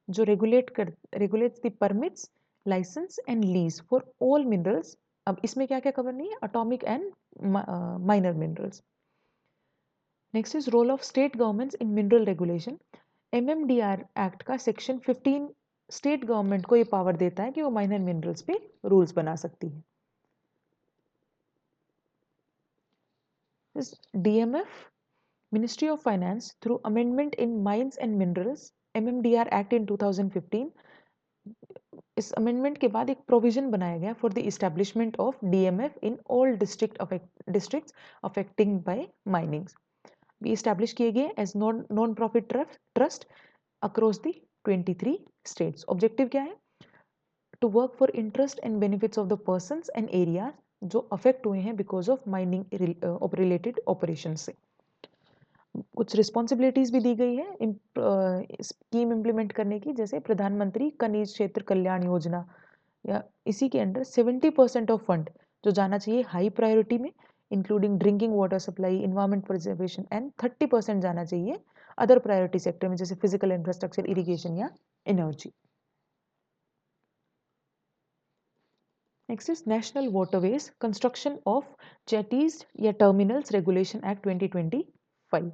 S1: जो regulates the permits, licence and lease for all minerals. अब इसमें क्या क्या कवर नहीं है? Atomic and minor minerals. Next is role of state governments in mineral regulation. MMDR act का सेक्शन 15 स्टेट गवर्नमेंट को ये पावर देता है कि वो माइनर मिनरल्स पे रूल्स बना सकती है। DMF, ministry of finance, through amendment in mines and minerals, MMDR act in 2015। इस अमेंडमेंट के बाद एक प्रोविजन बनाया गया for the establishment of DMF in all districts affecting by mining. भी इस्टेब्लिश किए गए as non profit trust across the 23 states. Objective क्या है? To work for interest and benefits of the persons and area जो अफेक्ट हुए हैं because of mining related operation से। कुछ रिस्पॉन्सिबिलिटीज भी दी गई है स्कीम इम्प्लीमेंट करने की, जैसे प्रधानमंत्री खनिज क्षेत्र कल्याण योजना, या इसी के अंडर 70% ऑफ फंड जो जाना चाहिए हाई प्रायोरिटी में, including drinking water supply, environment preservation, and 30% जाना चाहिए अदर प्रायोरिटी सेक्टर में, जैसे फिजिकल इंफ्रास्ट्रक्चर, इरिगेशन या energy. Next is national waterways construction of jetties या टर्मिनल्स रेगुलेशन एक्ट 2025।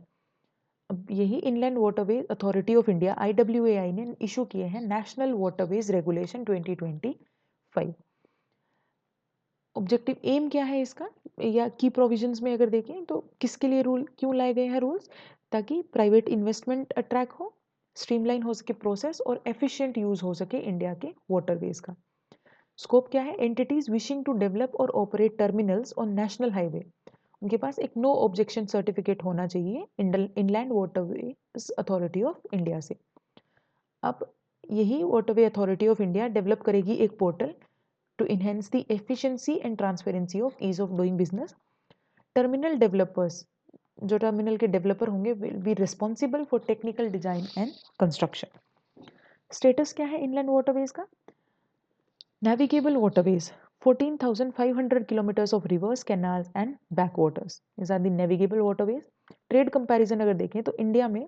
S1: अब यही inland waterways authority of India IWAI ने इशू किए हैं national waterways regulation 2025। Objective aim क्या है इसका, या की प्रोविजंस में अगर देखें तो किसके लिए रूल क्यों लाए गए हैं रूल्स? ताकि प्राइवेट इन्वेस्टमेंट अट्रैक्ट हो, स्ट्रीमलाइन हो सके प्रोसेस, और एफिशिएंट यूज हो सके इंडिया के वाटरवेज का। स्कोप क्या है? एंटिटीज विशिंग टू डेवलप और operate terminals on national highway, उनके पास एक नो ऑब्जेक्शन सर्टिफिकेट होना चाहिए inland waterways authority of India से। अब यही waterway authority of India develop करेगी एक portal to enhance the efficiency and transparency of ease of doing business. Terminal developers, जो टर्मिनल के डेवलपर होंगे, will be responsible for technical design and construction. Status क्या है इनलैंड वाटरवेज का? Navigable waterways 14,500 kilometres of reverse, canals and backwaters, these are the navigable waterways. Trade comparison अगर देखें तो इंडिया में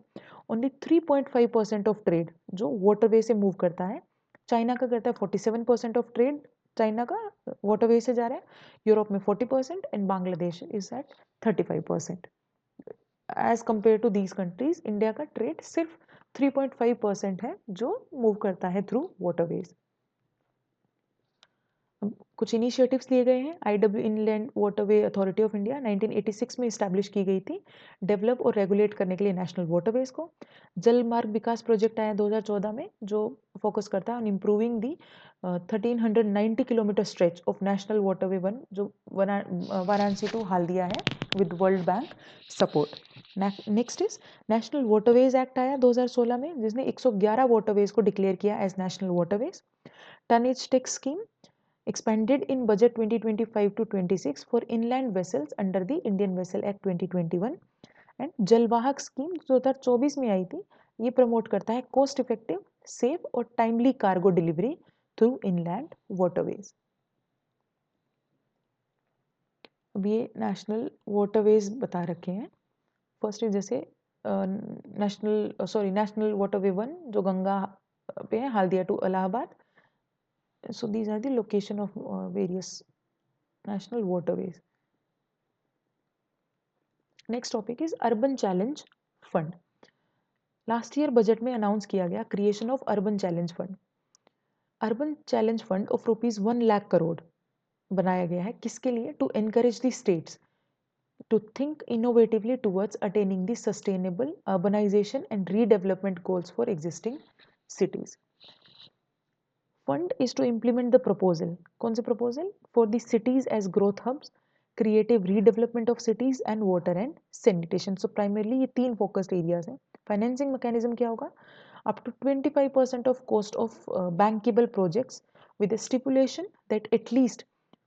S1: ओनली 3.5% ऑफ ट्रेड जो वाटरवे से मूव करता है। चाइना का करता है 47% ऑफ ट्रेड, चाइना का वाटरवे से जा रहा है। यूरोप में 40% and Bangladesh is at 35%। As compare to these countries, India का ट्रेड सिर्फ 3.5% है जो मूव करता है थ्रू वाटरवेज। कुछ इनिशिएटिव्स लिए गए हैं। IW inland waterway authority of India 1986 में इस्टेब्लिश की गई थी डेवलप और रेगुलेट करने के लिए नेशनल वाटरवेज को। जल मार्ग विकास प्रोजेक्ट आया 2014 में जो फोकस करता है on improving the 1390 kilometre stretch of national waterway 1 जो वाराणसी टू हाल्दिया है with World Bank support. Next is national waterways act आया 2016 में जिसने 111 वाटरवेज को डिक्लेयर किया as national waterways. Tonnage tax scheme expanded in budget 2025 to 26 for inland vessels under the Indian Vessel Act 2021 and Jalvahak scheme 2024 में आई थी। ये प्रमोट करता है कॉस्ट इफेक्टिव, सेफ और timely cargo delivery through inland waterways. अब ये नेशनल वाटरवेज बता रखे हैं। फर्स्ट जैसे नेशनल वाटरवे 1 जो गंगा पे है, Haldia to Allahabad. So these are the location of various national waterways. Next topic is urban challenge fund. Last year budget में अनाउंस किया गया creation of urban challenge fund. Urban challenge fund of ₹1 lakh crore बनाया गया है. किसके लिए? To encourage the states to think innovatively towards attaining the sustainable urbanization and redevelopment goals for existing cities. Fund is to implement the proposal. कौन से proposal? For the cities as growth hubs, creative redevelopment of cities and water and sanitation. So primarily ये 3 focused areas हैं. Financing mechanism क्या होगा? Up to 25% of cost of bankable projects with a stipulation that at least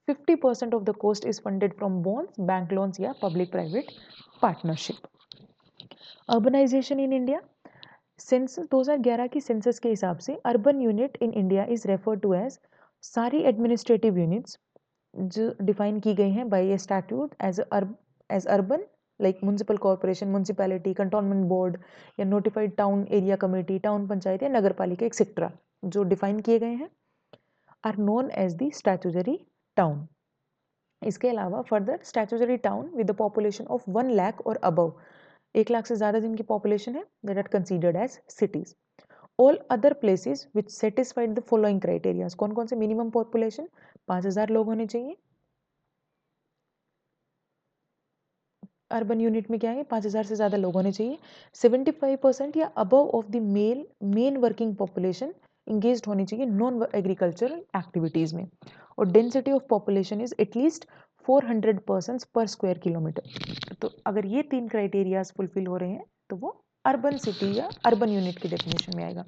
S1: 50% of the cost is funded from bonds, bank loans या public private partnership. Urbanization in India. Census 2011 की सेंसस के हिसाब से urban unit in India is referred to as सारी एडमिनिस्ट्रेटिव यूनिट्स जो डिफाइन की गई हैं by a statute as urban like municipal corporation, municipality, cantonment board या notified town area committee, town panchayat या नगर पालिका एक्सेट्रा जो डिफाइन किए गए हैं are known as the statutory town. इसके अलावा further statutory town with the population of 1 lakh और अबव, 1 लाख से ज़्यादा जिनकी पॉपुलेशन है, that are considered as cities. All other places which satisfied the following criterias. कौन कौन से? मिनिमम पॉपुलेशन 5,000 लोग होने चाहिए. अर्बन यूनिट में क्या है? 5,000 से ज़्यादा लोग होने चाहिए. 75% या above of the main working population engaged होनी चाहिए नॉन एग्रीकल्चरल एक्टिविटीज़ में. और density of population is at least 400 persons पर स्क्वायर किलोमीटर. तो अगर ये 3 क्राइटेरियाज फुलफिल हो रहे हैं तो वो अर्बन सिटी या अर्बन यूनिट की डेफिनेशन में आएगा.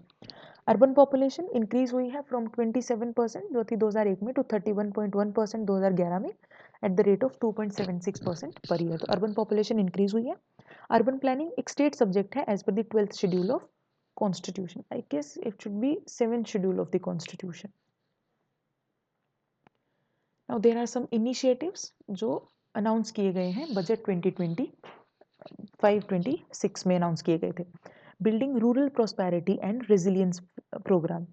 S1: अर्बन पॉपुलेशन इंक्रीज हुई है फ्रॉम 27% जो थी 2001 में टू 31.1% 2011 में at the rate of 2.76% per year. तो अर्बन पॉपुलेशन इंक्रीज हुई है. अर्बन प्लानिंग एक स्टेट सब्जेक्ट है as per the 12th schedule of constitution. I guess it should be 7th schedule of the constitution. Now there are some initiatives जो अनाउंस किए गए हैं बजट 2025-26 में अनाउंस किए गए थे. Building rural prosperity and resilience programme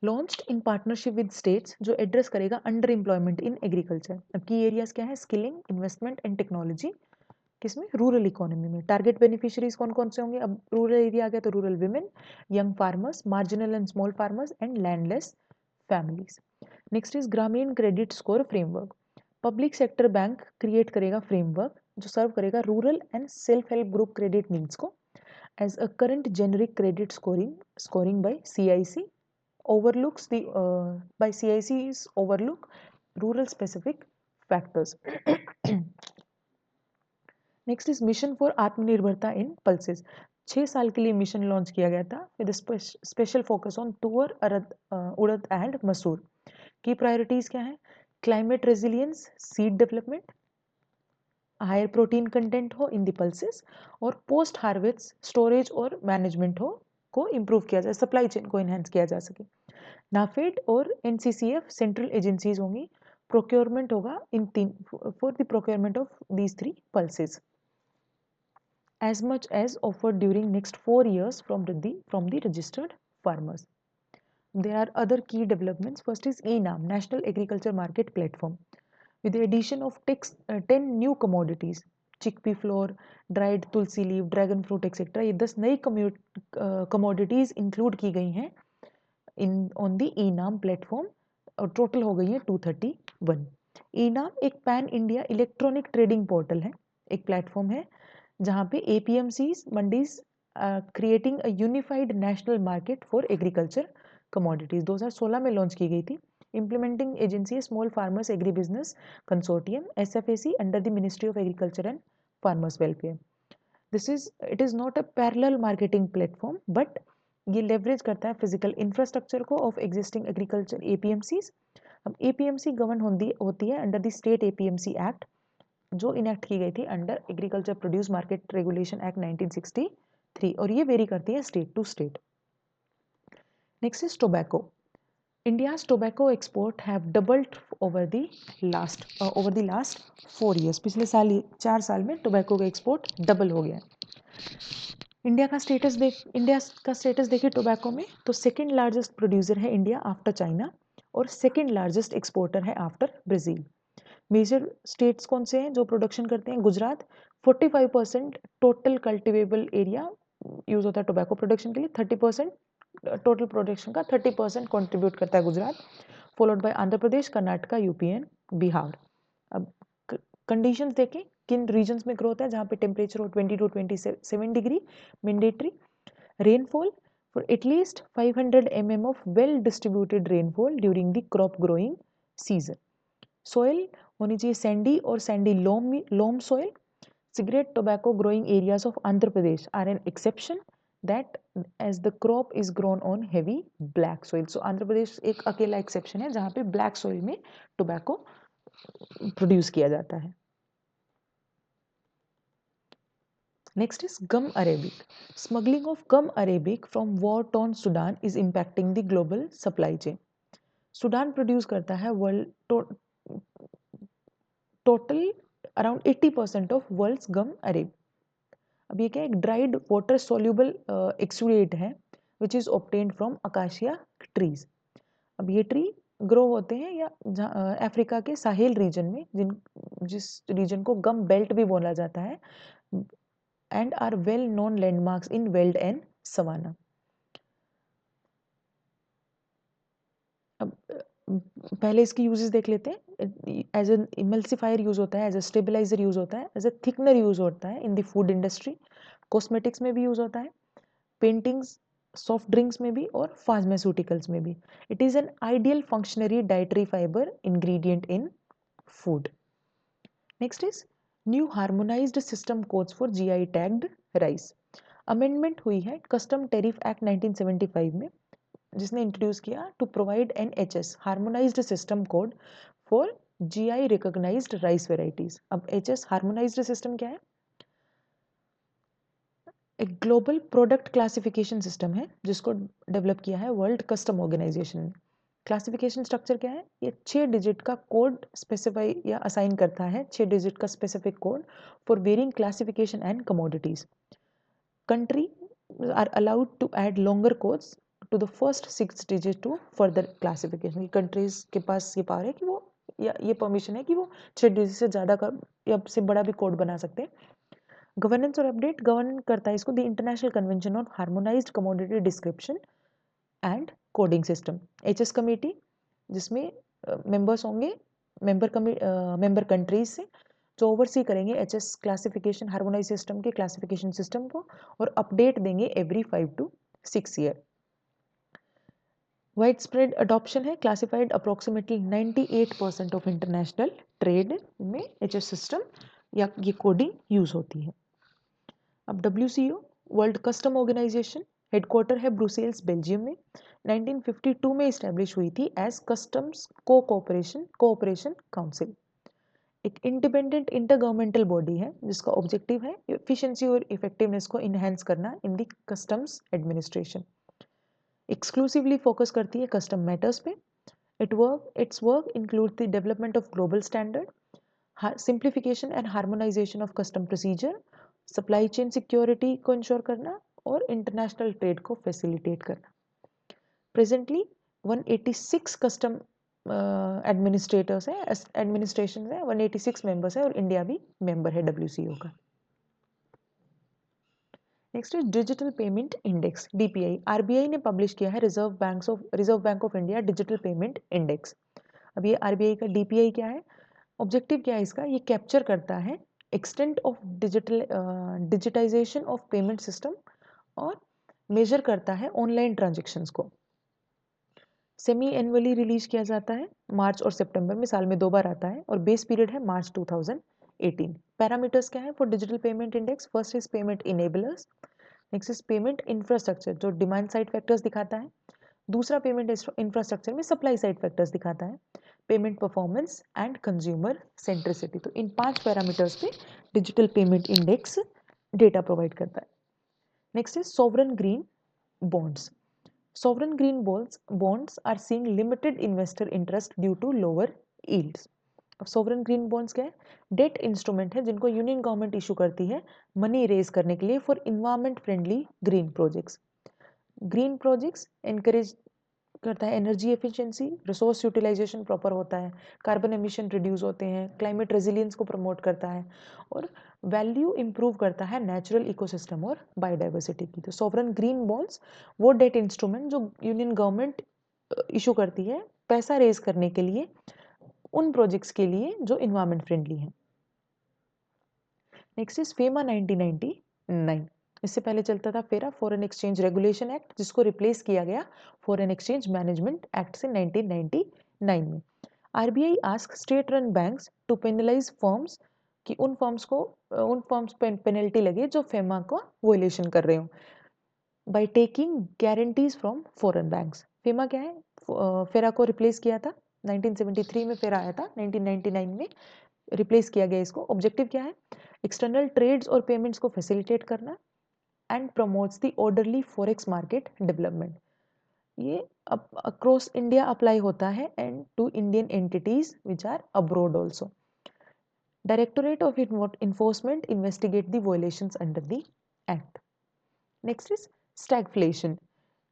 S1: launched in partnership with states जो एड्रेस करेगा अंडर एम्प्लॉयमेंट इन एग्रीकल्चर. अब की एरियाज क्या है? Skilling, investment and technology. किसमें? रूरल इकोनॉमी में. टारगेट बेनिफिशियरीज कौन कौन से होंगे? अब रूरल एरिया आ गया तो rural women, young farmers, marginal and small farmers and landless families. Next is Grameen credit score framework. Public sector bank create करेगा फ्रेमवर्क जो सर्व करेगा rural and self help group credit needs को as a current generic credit scoring by CIC overlooks the by CIC's overlook rural specific factors. Next is mission for Aatmanirbharta in pulses. 6 साल के लिए मिशन लॉन्च किया गया था विद स्पेशल फोकस ऑन तुअर, उड़द एंड मसूर. की प्रायोरिटीज क्या है? Climate resilience, seed development, higher protein content हो इन द पल्सेस और पोस्ट हार्वेस्ट स्टोरेज और मैनेजमेंट हो को इम्प्रूव किया जाए, सप्लाई चेन को इन्हेंस किया जा सके. नाफेड और NCCF सेंट्रल एजेंसीज होंगी. प्रोक्योरमेंट होगा इन 3 for the procurement of these 3 pulses as much as offered during next 4 years from the registered farmers. There are other key developments. First is ENAM, National Agriculture Market Platform, with the addition of 10 new commodities, chickpea flour, dried tulsi leaf, dragon fruit etc. ये 10 नई commodities include की गई हैं on the ENAM platform और total हो गई है 231. ENAM एक pan India electronic trading portal है, एक प्लेटफॉर्म है जहाँ पे APMCs mandis creating a unified national market for agriculture commodities 2016 में लॉन्च की गई थी. Implementing agency small farmers agri business consortium SFAC under the ministry of agriculture and farmers welfare. It is not a parallel marketing platform but ये लेवरेज करता है फिजिकल इंफ्रास्ट्रक्चर को ऑफ एग्जिस्टिंग एग्रीकल्चर APMCs. अब APMC गवर्न होती है under the state APMC act जो इनेक्ट की गई थी under agriculture produce market regulation act 1963 और ये वेरी करती है state to state. Next is tobacco. India's tobacco export have doubled over the last 4 years. पिछले साल 4 साल में टोबैको का एक्सपोर्ट डबल हो गया. इंडिया का स्टेटस देखिए टोबैको में, तो सेकंड लार्जेस्ट प्रोड्यूसर है इंडिया आफ्टर चाइना और सेकंड लार्जेस्ट एक्सपोर्टर है आफ्टर ब्राज़ील। मेजर स्टेट्स कौन से हैं जो प्रोडक्शन करते हैं? Gujarat 45% total cultivable area use होता है टोबैको प्रोडक्शन के लिए, 30% टोटल प्रोडक्शन का 30% कंट्रीब्यूट करता है Gujarat, followed by Andhra Pradesh, Karnataka, UP and Bihar. अब कंडीशंस देखें किन रीजन्स में ग्रोथ है जहाँ पे टेम्परेचर हो 20 to 27 degree mandatory, rainfall for at least 500 mm of well distributed rainfall during the crop growing season, soil होनी चाहिए सैंडी और Sandy loam soil. Cigarette tobacco growing areas of Andhra Pradesh are an exception that as the crop is grown on heavy black soil. So Andhra Pradesh एक अकेला एक्सेप्शन है जहाँ पे ब्लैक सोइल में टोबैको प्रोड्यूस किया जाता है। Next is gum arabic. Smuggling of gum arabic from war-torn Sudan is impacting the global supply chain. Sudan produce करता है world total around 80% of world's gum Arab. अब ये क्या एक ड्राइड वाटर सोल्यूबल एक्सुडेट है which is obtained from acacia trees. अब ये ट्री ग्रो होते हैं या अफ्रीका के साहेल रीजन में जिस रीजन को गम बेल्ट भी बोला जाता है and are well known landmarks in veld and savanna. अब पहले इसकी यूजेस देख लेते हैं। एज एन इमल्सिफायर यूज होता है, एज ए स्टेबलाइजर यूज होता है, एज ए थिकनर यूज होता है in the food industry, cosmetics में भी यूज होता है, पेंटिंग्स, सॉफ्ट ड्रिंक्स में भी और फार्मास्यूटिकल्स में भी। It is an ideal functionary dietary fibre ingredient in food. Next is new harmonised system codes for GI tagged rice. Amendment हुई है कस्टम टेरिफ एक्ट 1975 में जिसने इंट्रोड्यूस किया to provide an H S harmonised system code for GI recognised rice varieties. अब एच एस हार्मोनाइज्ड सिस्टम क्या है? एक ग्लोबल प्रोडक्ट क्लासिफिकेशन सिस्टम है जिसको डेवलप किया है वर्ल्ड कस्टम ऑर्गेनाइजेशन ने। क्लासिफिकेशन स्ट्रक्चर क्या है? ये 6 डिजिट का कोड स्पेसिफाई या असाइन करता है, 6 डिजिट का specific code for varying classification and commodities. Country are allowed to add longer codes to the first 6 digit to further classification. Countries के पास ये पावर है कि वो या ये परमिशन है कि वो 6 डिजिट से ज़्यादा का या से बड़ा भी कोड बना सकते हैं। गवर्नेंस और अपडेट गवर्न करता है इसको the international convention on harmonised commodity description and coding system, HS committee, जिसमें मेंबर्स होंगे मेंबर कंट्रीज से जो ओवरसी करेंगे एचएस क्लासिफिकेशन हार्मोनाइज सिस्टम के क्लासिफिकेशन सिस्टम को और अपडेट देंगे every 5 to 6 year. Wide spread adoption है, classified approximately 98% of international trade में एचएस सिस्टम या ये कोडिंग यूज होती है। अब WCO world custom organisation headquarter है ब्रुसेल्स बेल्जियम में, 1952 में इस्टेब्लिश हुई थी एज कस्टम्स कोऑपरेशन काउंसिल। एक इंडिपेंडेंट इंटर गवर्नमेंटल बॉडी है जिसका ऑब्जेक्टिव है एफिशिएंसी और इफेक्टिवनेस को इनहेंस करना in the customs administration. Exclusively focus करती है कस्टम मैटर्स पे। It's work include the development of global standard, simplification and harmonisation of custom procedure, supply chain security को इंश्योर करना और इंटरनेशनल ट्रेड को फैसिलिटेट करना। प्रेजेंटली 186 कस्टम एडमिनिस्ट्रेटर्स हैं, एडमिनिस्ट्रेशन है, 186 मेंबर्स है और इंडिया भी मेंबर है WCO का। Next is digital payment index DPI। RBI ने पब्लिश किया है reserve bank of India digital payment index. अब ये RBI का DPI क्या है, ऑब्जेक्टिव क्या है इसका? ये कैप्चर करता है extent of digitisation of payment system और मेजर करता है ऑनलाइन ट्रांजेक्शन्स को। सेमी एनुअली रिलीज किया जाता है मार्च और सितंबर में, साल में 2 बार आता है और बेस पीरियड है मार्च 2018। पैरामीटर्स क्या है for digital payment index? First is payment enablers, next is payment infrastructure जो डिमांड साइड फैक्टर्स दिखाता है, दूसरा पेमेंट इंफ्रास्ट्रक्चर में सप्लाई साइड फैक्टर्स दिखाता है, payment performance and consumer centricity. तो इन 5 पैरामीटर्स पे digital payment index data provide करता है। Next is sovereign green bonds. Sovereign green bonds are seeing limited investor interest due to lower yields. अब सोवरन ग्रीन बॉन्ड्स क्या है? डेट इंस्ट्रूमेंट है जिनको यूनियन गवर्नमेंट इशू करती है मनी रेज करने के लिए for environment friendly green projects. Green projects encourage करता है energy efficiency, resource utilisation proper होता है, कार्बन एमिशन रिड्यूस होते हैं, क्लाइमेट रेजिलियंस को प्रमोट करता है और वैल्यू इंप्रूव करता है नेचुरल इकोसिस्टम और बायोडाइवर्सिटी की। तो सॉवरन ग्रीन बॉन्ड्स वो डेट इंस्ट्रूमेंट जो यूनियन गवर्नमेंट इशू करती है पैसा रेज करने के लिए उन प्रोजेक्ट्स के लिए जो इन्वायरमेंट फ्रेंडली है। Next is FEMA 1999। इससे पहले चलता था FERA foreign exchange regulation act, जिसको रिप्लेस किया गया फॉरेन एक्सचेंज मैनेजमेंट एक्ट से 1999 में। RBI ask state run banks to penalise firms कि उन फर्म्स पे पेनल्टी लगे जो फेमा को वोलेशन कर रहे हो by taking guarantees from foreign banks. FEMA क्या है? फेरा को रिप्लेस किया था 1973 में, फेरा आया था 1999 में, रिप्लेस किया गया इसको। ऑब्जेक्टिव क्या है? एक्सटर्नल ट्रेड्स और पेमेंट्स को फैसिलिटेट करना and promotes the orderly forex market development. ये अक्रॉस इंडिया अप्लाई होता है and to Indian entities which are abroad also. Directorate of enforcement investigate the violations under the act. Next is stagflation.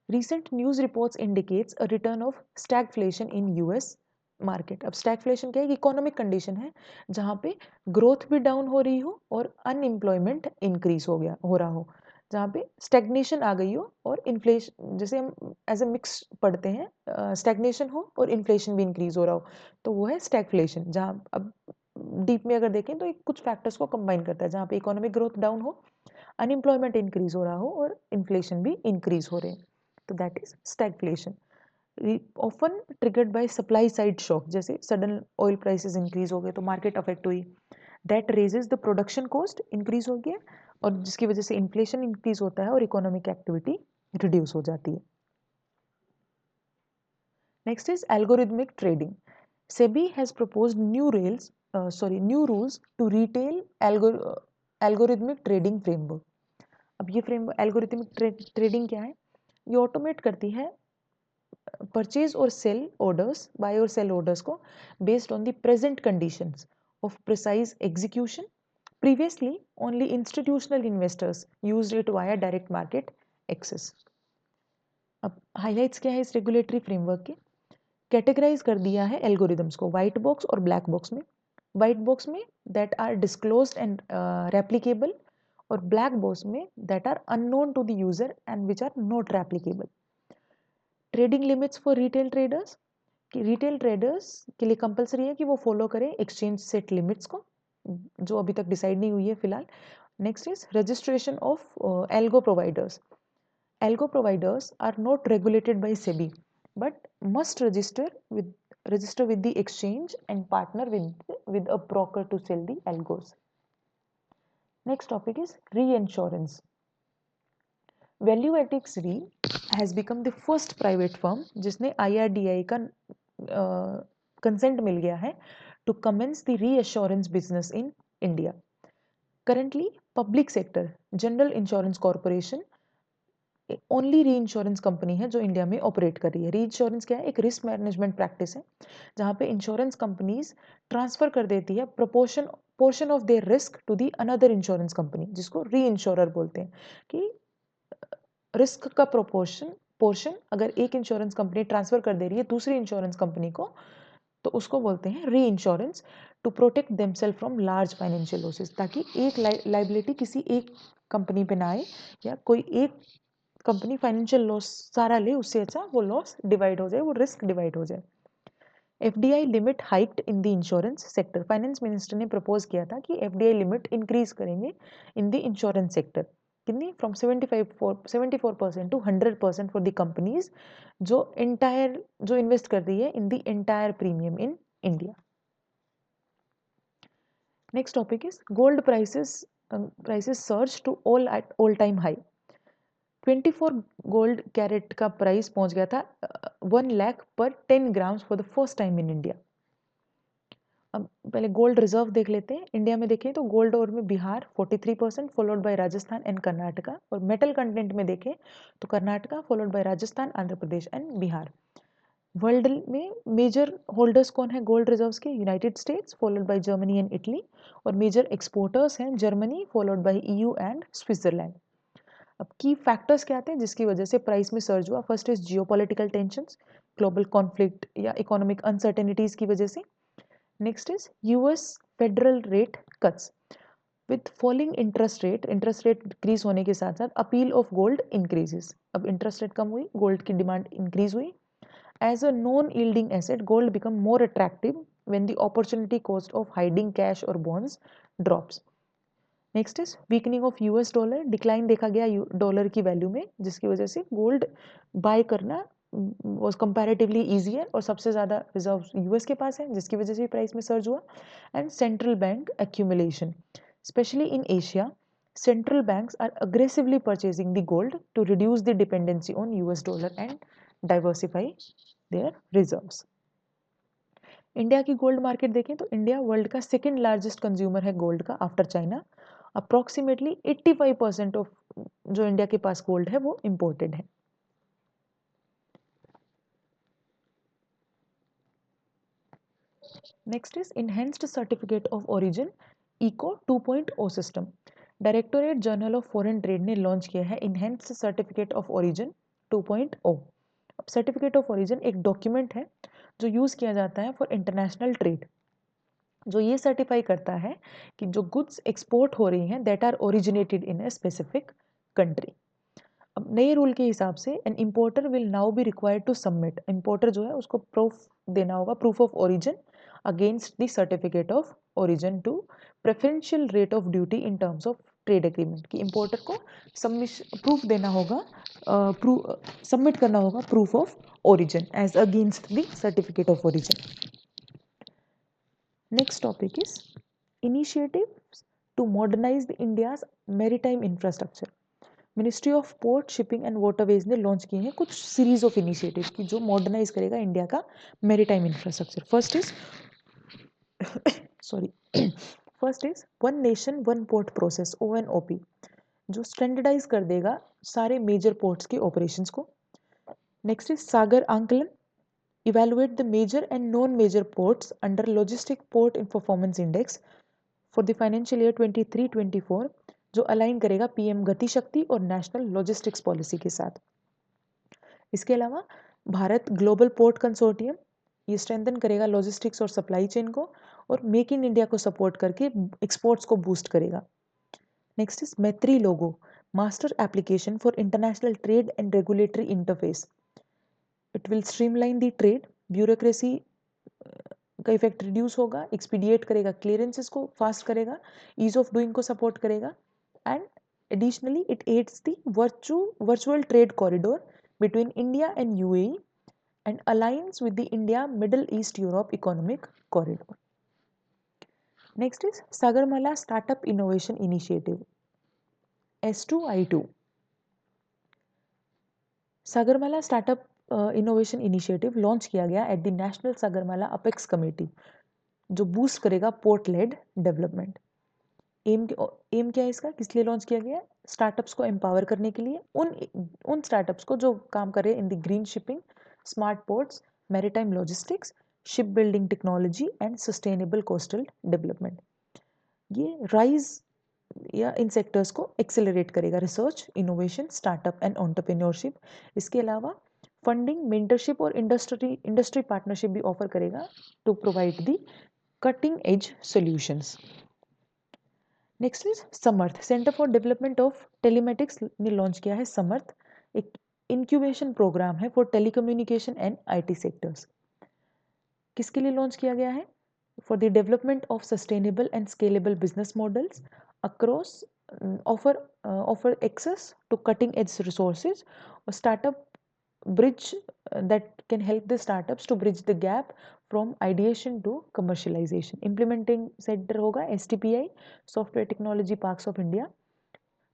S1: Recent news reports indicates a return of stagflation in US market. अब स्टैगफ्लेशन क्या है? इकोनॉमिक कंडीशन है जहाँ पे ग्रोथ भी डाउन हो रही हो और अनएम्प्लॉयमेंट इंक्रीज हो रहा हो, जहाँ पे स्टैग्नेशन आ गई हो और इन्फ्लेशन, जैसे हम एज ए मिक्स पढ़ते हैं, स्टैग्नेशन हो और इन्फ्लेशन भी इंक्रीज हो रहा हो, तो वो है स्टैगफ्लेशन। जहाँ अब डीप में अगर देखें तो एक कुछ फैक्टर्स को कंबाइन करता है, जहाँ पे इकोनॉमिक ग्रोथ डाउन हो, अनएम्प्लॉयमेंट इंक्रीज हो रहा हो और इन्फ्लेशन भी इंक्रीज हो रहे हैं, तो that is stagflation. Often triggered by supply side shock, जैसे सडन ऑयल प्राइसेस इंक्रीज हो गए तो मार्केट अफेक्ट हुई, that raises the production cost, increase हो गया और जिसकी वजह से इन्फ्लेशन इंक्रीज होता है और इकोनॉमिक एक्टिविटी रिड्यूस हो जाती है। Next is algorithmic trading. SEBI has proposed new rules to retail algorithmic trading framework. अब ये एल्गोरिथमिक ट्रेडिंग क्या है? ये ऑटोमेट करती है परचेज और सेल ऑर्डर्स, बाय और सेल ऑर्डर्स को based on the present conditions of precise execution. Previously only institutional investors used it via direct market access. अब हाइलाइट्स क्या है इस रेगुलेटरी फ्रेमवर्क के? कैटेगराइज कर दिया है एल्गोरिदम्स को व्हाइट बॉक्स और ब्लैक बॉक्स में। व्हाइट बॉक्स में that are disclosed and replicable और ब्लैक बॉक्स में that are unknown to the user and which are not replicable. Trading limits for retail traders, कि रिटेल ट्रेडर्स के लिए कंपलसरी है कि वो फॉलो करें एक्सचेंज सेट लिमिट्स को, जो अभी तक डिसाइड नहीं हुई है फिलहाल। Next is registration of algo providers. Algo providers are not regulated by SEBI but must register with the exchange and partner with a broker to sell the algos. Next topic is reinsurance. ValueAtix Re has become the first private firm जिसने IRDAI का consent मिल गया है to commence the reassurance business in India. Currently, public sector General Insurance Corporation only री इंश्योरेंस कंपनी है जो इंडिया में ऑपरेट कर रही है। री इंश्योरेंस क्या है? एक रिस्क मैनेजमेंट प्रैक्टिस है जहाँ पे इंश्योरेंस कंपनीज ट्रांसफर कर देती है portion of their risk to the another insurance company, जिसको री इंश्योरर बोलते हैं। कि रिस्क का पोर्शन अगर एक इंश्योरेंस कंपनी ट्रांसफर कर दे रही है दूसरी इंश्योरेंस कंपनी को, तो उसको बोलते हैं reinsurance, to protect themselves from large financial losses, ताकि एक लाइबिलिटी किसी एक कंपनी पे ना आए या कोई एक कंपनी फाइनेंशियल लॉस सारा ले, उससे अच्छा वो लॉस डिवाइड हो जाए, वो रिस्क डिवाइड हो जाए। FDI limit hiked in the insurance sector. Finance minister ने प्रपोज किया था कि एफडीआई लिमिट इंक्रीज करेंगे इन द इंश्योरेंस सेक्टर। कितनी? From 74% to 100% for the companies जो इन्वेस्ट कर रही है in the entire premium in India. Next topic is gold prices surge to all time high. 24 gold carat का प्राइस पहुंच गया था 1 lakh per 10 grams for the first time in India. अब पहले गोल्ड रिजर्व देख लेते हैं। इंडिया में देखें तो गोल्ड और में Bihar 43%, followed by Rajasthan and Karnataka. और मेटल कंटेंट में देखें तो Karnataka followed by Rajasthan, Andhra Pradesh and Bihar. World में मेजर होल्डर्स कौन है गोल्ड रिजर्व्स के? United states followed by Germany and Italy, और मेजर एक्सपोर्टर्स हैं Germany followed by EU and Switzerland. अब की फैक्टर्स क्या आते हैं जिसकी वजह से प्राइस में सर्ज हुआ? First is geopolitical tensions, global conflict या इकोनॉमिक अनसर्टेनिटीज की वजह से। Next is US federal rate cuts, with falling interest rate decrease होने के साथ साथ अपील ऑफ गोल्ड इंक्रीजेस। अब इंटरेस्ट रेट कम हुई, गोल्ड की डिमांड इंक्रीज हुई। As a non yielding asset gold become more attractive when the opportunity cost of hiding cash और bonds drops. Next is weakening of US dollar, decline देखा गया डॉलर की वैल्यू में, जिसकी वजह से गोल्ड बाय करना वॉज कंपैरेटिवली ईजियर, और सबसे ज़्यादा रिजर्व यूएस के पास है जिसकी वजह से प्राइस में सर्ज हुआ। And central bank accumulation, specially in Asia central banks are aggressively purchasing the gold to reduce the dependency on US dollar and diversify their reserves. India की गोल्ड मार्केट देखें तो इंडिया वर्ल्ड का सेकेंड लार्जेस्ट कंज्यूमर है गोल्ड का आफ्टर चाइना। अप्रोक्सीमेटली 85% ऑफ जो इंडिया के पास गोल्ड है वो इंपोर्टेड है। Next is enhanced certificate of origin eco 2.0 system. Directorate general of foreign trade ने लॉन्च किया है इनहेंस्ड सर्टिफिकेट ऑफ ओरिजिन 2.0। अब सर्टिफिकेट ऑफ ओरिजिन एक डॉक्यूमेंट है जो यूज किया जाता है फॉर इंटरनेशनल ट्रेड, जो ये सर्टिफाई करता है कि जो गुड्स एक्सपोर्ट हो रही हैं that are originated in a specific country. अब नए रूल के हिसाब से an importer will now be required to submit, importer जो है उसको प्रूफ देना होगा, proof of origin against the certificate of origin to preferential rate of duty in terms of trade agreement. कि इम्पोर्टर को प्रूफ देना होगा, सबमिट करना होगा proof of origin as against the certificate of origin. Next topic is initiatives to modernize the India's maritime infrastructure. Ministry of port shipping and waterways ने लॉन्च किए हैं कुछ सीरीज ऑफ इनिशिएटिव की जो मॉडर्नाइज करेगा इंडिया का maritime infrastructure. First is sorry first is one nation one port process ONOP, जो स्टैंडर्डाइज कर देगा सारे मेजर पोर्ट्स के ऑपरेशंस को। नेक्स्ट इज सागर आंकलन, evaluate the major and non-major ports under Logistic Port Performance Index for the financial year 23-24, जो अलाइन करेगा PM गति शक्ति और नेशनल लॉजिस्टिक्स पॉलिसी के साथ। इसके अलावा भारत ग्लोबल पोर्ट कंसोर्टियम, ये स्ट्रेंथन करेगा लॉजिस्टिक्स और सप्लाई चेन को, और मेक इन इंडिया को सपोर्ट करके एक्सपोर्ट्स को बूस्ट करेगा। Next is Maitri logo, master application for international trade and regulatory interface. It will streamline the trade, bureaucracy का इफेक्ट रिड्यूस होगा, एक्सपीडिएट करेगा, क्लियरेंसेस को फास्ट करेगा, ईज ऑफ डूइंग को सपोर्ट करेगा, and additionally it aids the virtual trade corridor between India and UAE and aligns with the India Middle East Europe Economic Corridor. Next is Sagarmala Startup Innovation Initiative S2I2. Sagarmala startup innovation initiative launch किया गया at the national Sagarmala apex committee, जो बूस्ट करेगा पोर्ट लेड डेवलपमेंट। एम क्या है इसका, किस लिए लॉन्च किया गया? स्टार्टअप्स को एम्पावर करने के लिए, उन स्टार्टअप्स को जो काम कर रहे हैं in the green shipping, smart ports, maritime logistics, ship building technology and sustainable coastal development. ये राइज या इन सेक्टर्स को एक्सेलरेट करेगा, research, innovation, startup and entrepreneurship. इसके अलावा फंडिंग, मेंटरशिप और इंडस्ट्री पार्टनरशिप भी ऑफर करेगा to provide the cutting edge solutions. Next is Samarth, centre for development of telematics ने लॉन्च किया है समर्थ, एक इंक्यूबेशन प्रोग्राम है for telecommunication and IT sectors. किसके लिए लॉन्च किया गया है? For the development of sustainable and scalable business models across offer access to cutting edge resources, or startup bridge that can help the startups to bridge the gap from ideation to commercialization. Implementing center होगा STPI, Software Technology Parks of India,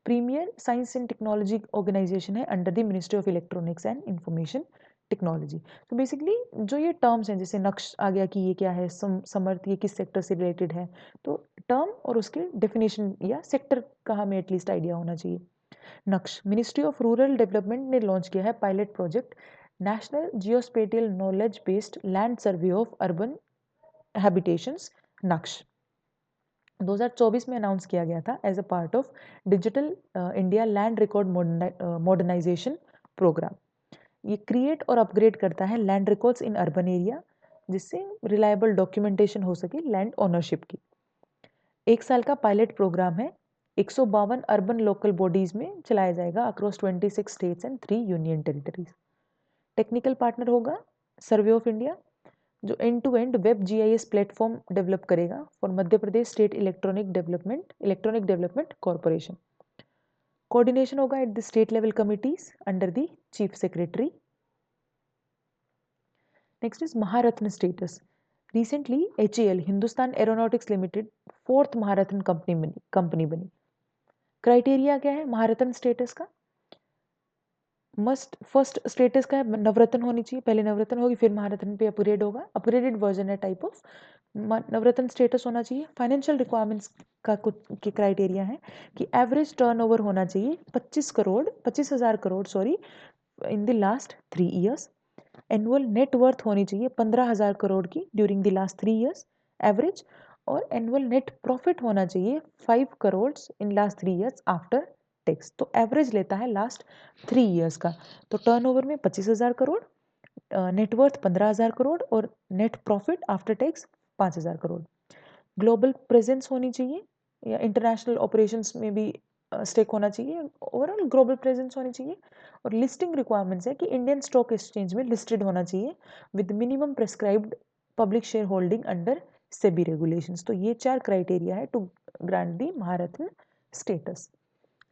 S1: premier science and technology organisation है under the ministry of electronics and information technology. तो बेसिकली जो ये टर्म्स हैं, जैसे नक्श आ गया कि ये क्या है, समर्थ ये किस सेक्टर से रिलेटेड है, तो टर्म और उसके डेफिनेशन या सेक्टर का हमें एटलीस्ट आइडिया होना चाहिए। Naksha, ministry of rural development ने लॉन्च किया है pilot project national geospatial knowledge based land survey of urban habitations Naksha 2024 में अनाउंस किया गया था as a part of digital India land record modernisation program. ये क्रिएट और अपग्रेड करता है land records in urban area, जिससे रिलायबल डॉक्यूमेंटेशन हो सके लैंड ओनरशिप की। 1 साल का पायलट प्रोग्राम है, 152 अर्बन लोकल बॉडीज में चलाया जाएगा across 26 states and 3 union territories. Technical partner होगा सर्वे ऑफ इंडिया, जो end to end web GIS platform develop करेगा for Madhya Pradesh state electronic development corporation. Coordination होगा at the state level committees under the chief secretary. Next is Maharatna status. Recently HAL Hindustan aeronautics limited 4th Maharatna company बनी। क्राइटेरिया क्या है महारत्न स्टेटस का? फर्स्ट स्टेटस का है नवरत्न होनी चाहिए, पहले नवरत्न होगी फिर महारत्न पे अपग्रेड होगा, अपग्रेडेड वर्जन है टाइप ऑफ नवरत्न स्टेटस होना चाहिए। फाइनेंशियल रिक्वायरमेंट्स का कुछ के क्राइटेरिया है कि एवरेज टर्नओवर होना चाहिए 25,000 crore in the last 3 years. Annual net worth होनी चाहिए 15,000 करोड़ की during the last 3 years average, और एनुअल नेट प्रॉफिट होना चाहिए 5 crore in last 3 years after tax. तो एवरेज लेता है लास्ट 3 इयर्स का। तो टर्नओवर में 25,000 करोड़, नेटवर्थ 15,000 करोड़ और net profit after tax 5,000 crore. Global presence होनी चाहिए या इंटरनेशनल ऑपरेशंस में भी स्टेक होना चाहिए, ओवरऑल ग्लोबल प्रेजेंस होनी चाहिए। और लिस्टिंग रिक्वायरमेंट्स है कि इंडियन स्टॉक एक्सचेंज में लिस्टेड होना चाहिए with minimum prescribed public share holding under SEBI regulations. तो ये 4 क्राइटेरिया है to grant the Maharatna status.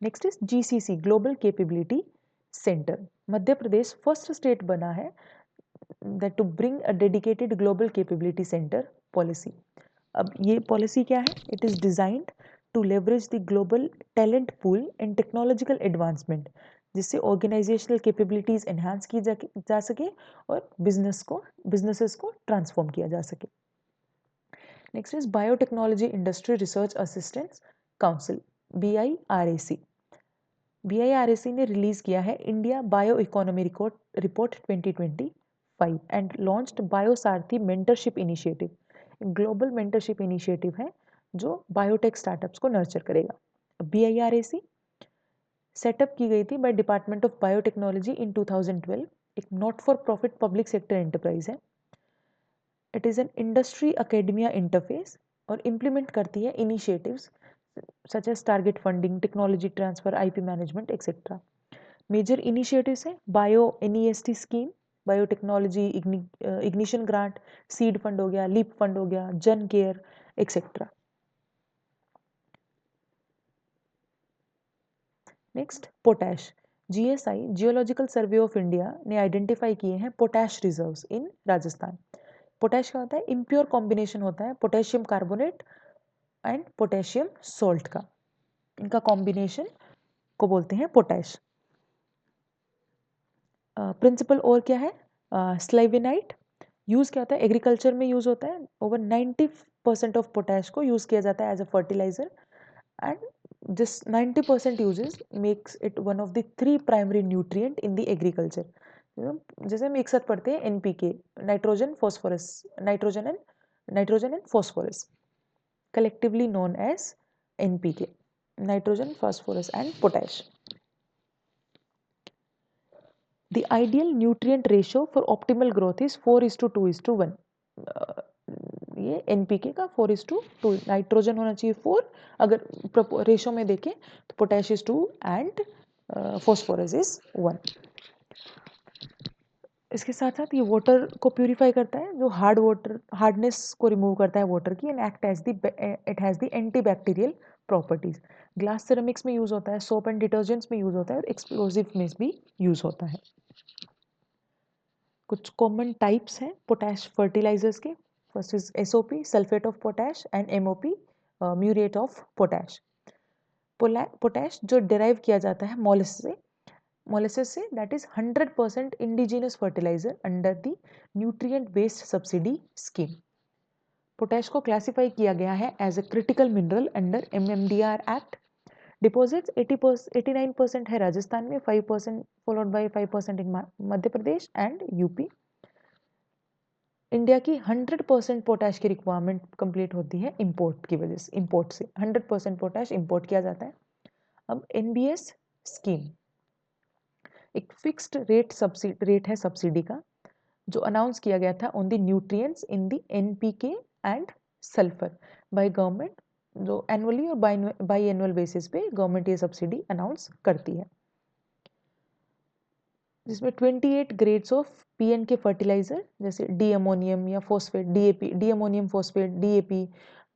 S1: Next is GCC global capability centre. Madhya Pradesh first state बना है that to bring a dedicated global capability centre policy. अब ये पॉलिसी क्या है? It is designed to leverage the global talent pool and technological advancement, जिससे ऑर्गेनाइजेशनल कैपेबिलिटीज एनहांस की जा सके और बिजनेसेस को ट्रांसफॉर्म किया जा सके। Next is biotechnology industry research assistance council BIRAC। BIRAC ने रिलीज किया है India bio economy report 2025 and launched BioSaarthi mentorship initiative. Global mentorship initiative है जो बायोटेक स्टार्टअप्स को नर्चर करेगा। BIRAC सेटअप की गई थी by department of biotechnology in 2012। एक not for profit public sector enterprise है। It is an industry academia interface और इम्प्लीमेंट करती है initiatives such as target funding, technology transfer, IP management, etc. Major initiatives है Bio NEST scheme, biotechnology ignition grant, seed fund हो गया, लीप फंड हो गया, जन care etcetera. Next potash. GSI geological survey of India ने आइडेंटिफाई किए हैं पोटैश रिजर्व्स इन राजस्थान। पोटैश क्या होता है? इम्प्योर कॉम्बिनेशन होता है potassium carbonate and potassium salt का, इनका कॉम्बिनेशन को बोलते हैं पोटैश। प्रिंसिपल और क्या है? स्लाइविनाइट। यूज़ क्या होता है? एग्रीकल्चर में यूज़ होता है। ओवर 90% ऑफ पोटैश को यूज़ किया जाता है as a fertiliser and this 90% uses makes it one of the 3 primary nutrient in the agriculture. जैसे हम एक साथ पढ़ते हैं NPK, nitrogen and phosphorus, collectively known as NPK, nitrogen, phosphorus and potash. The ideal nutrient ratio for optimal growth is 4:2:1. ये NPK का 4:2, नाइट्रोजन होना चाहिए 4, अगर रेशो में देखें तो potash is 2 and phosphorus is 1। इसके साथ साथ ये वाटर को प्यूरिफाई करता है, जो हार्डनेस को रिमूव करता है वाटर की, and it has the antibacterial properties. Glass ceramics में यूज होता है, सोप एंड डिटर्जेंट्स में यूज होता है और एक्सप्लोजिव में भी यूज होता है। कुछ कॉमन टाइप्स हैं पोटैश फर्टिलाइजर्स के। First is SOP sulphate of potash and MOP muriate of potash. Potash जो डिराइव किया जाता है मोलेसिस से, that is 100% indigenous fertiliser under the nutrient based subsidy scheme. Potash को क्लासिफाई किया गया है as a critical mineral under MMDR act deposits 89% है राजस्थान में, 5% followed by 5% in Madhya Pradesh and UP. India की 100% पोटैश की रिक्वायरमेंट कंप्लीट होती है इंपोर्ट की वजह से, इंपोर्ट से 100% पोटैश इंपोर्ट किया जाता है। अब एनबीएस स्कीम एक फिक्स्ड रेट है सब्सिडी का, जो अनाउंस किया गया था on the nutrients in the NPK and sulphur by government, जो एनुअली और बाई एनुअल बेसिस पे गवर्नमेंट ये सब्सिडी अनाउंस करती है, जिसमें 28 ग्रेड्स ऑफ पीएन के फर्टिलाइजर जैसे डी अमोनियम या phosphate, DAP, D ammonium phosphate, DAP,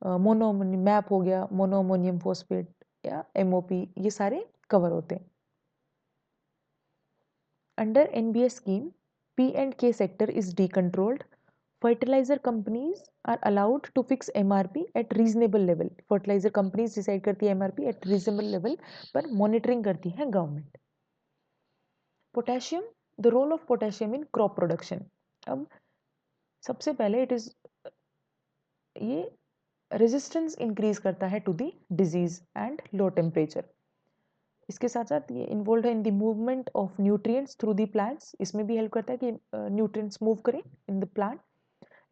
S1: mono map हो गया, मोनो अमोनियम फोस्फेट या एमओपी, ये सारे कवर होते हैं। Under NBS scheme, P and K sector is decontrolled, fertiliser companies are allowed to fix MRP at reasonable level. Fertiliser companies decide करती है एमआरपी एट रीजनेबल लेवल पर, मॉनिटरिंग करती है government. Potassium, the role of potassium in crop production. अब सबसे पहले ये रेजिस्टेंस इंक्रीज करता है to the disease and low temperature. इसके साथ साथ ये इन्वॉल्व है in the movement of nutrients through the plants, इसमें भी हेल्प करता है कि न्यूट्रिएंट्स मूव करें in the plant.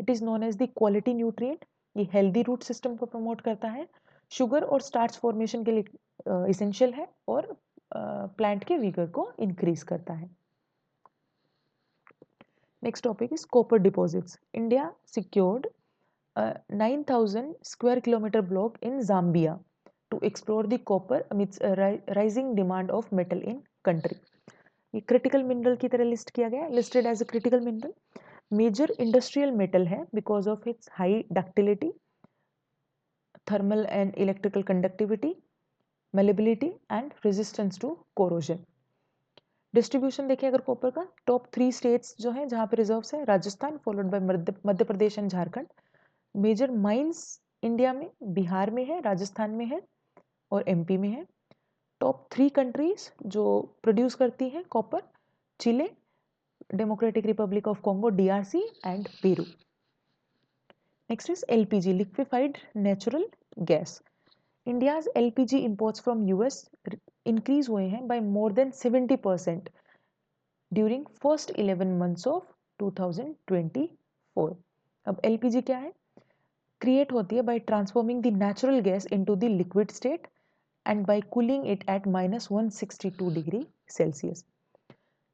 S1: It is known as the quality nutrient, ये हेल्दी रूट सिस्टम को प्रमोट करता है, शुगर और स्टार्च फॉर्मेशन के लिए इसेंशियल है, और प्लांट के विगर को इंक्रीज करता है। Next topic is copper deposits. India secured a 9,000 square kilometer block in Zambia to explore the copper amidst a rising demand of metal in country. ये critical mineral की तरह list किया गया है, listed as a critical mineral. Major industrial metal है because of its high ductility, thermal and electrical conductivity, malleability and resistance to corrosion. Distribution देखिए अगर कॉपर का, टॉप 3 स्टेट्स जो है जहाँ पे रिजर्व्स है, Rajasthan followed by Madhya Pradesh and Jharkhand. Major mines India में बिहार में है, राजस्थान में है और एमपी में है। टॉप 3 कंट्रीज जो प्रोड्यूस करती हैं copper, Chile, democratic republic of Congo DRC and Peru. Next is LPG, liquefied natural gas. India's LPG imports from US increase हुए हैं by more than 70% during first 11 months of 2024। अब एलपीजी क्या है? क्रिएट होती है by transforming the natural gas into the liquid state and by cooling it at -162 degree Celsius.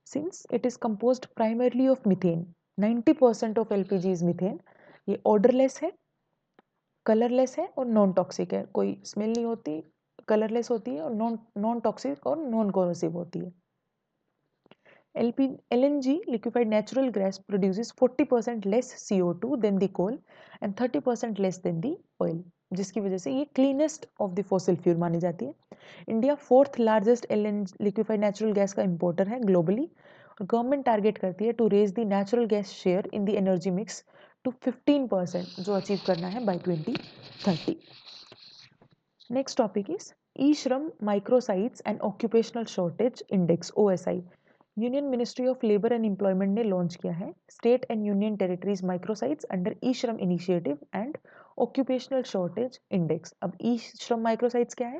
S1: Since it is composed primarily of methane, 90% of LPG is methane. ये ऑर्डरलेस है, कलरलेस है और नॉन टॉक्सिक है, कोई स्मेल नहीं होती, कलरलेस होती है और नॉन टॉक्सिक और नॉन कोरोसिव होती है। LNG, liquefied natural gas, produces 40% less CO2 than the coal and 30% less than the oil, जिसकी वजह से ये cleanest of the fossil fuel मानी जाती है। India 4th largest LNG liquefied natural gas का importer है ग्लोबली, और गवर्नमेंट टारगेट करती है to raise the natural gas share in the energy mix to 15%, जो अचीव करना है by 2030। Next topic is e Shram microsites and occupational shortage index, OSI। Union ministry of labour and employment ने लॉन्च किया है state and union territories microsites under e Shram initiative and occupational shortage index. अब ई श्रम माइक्रोसाइट्स क्या है?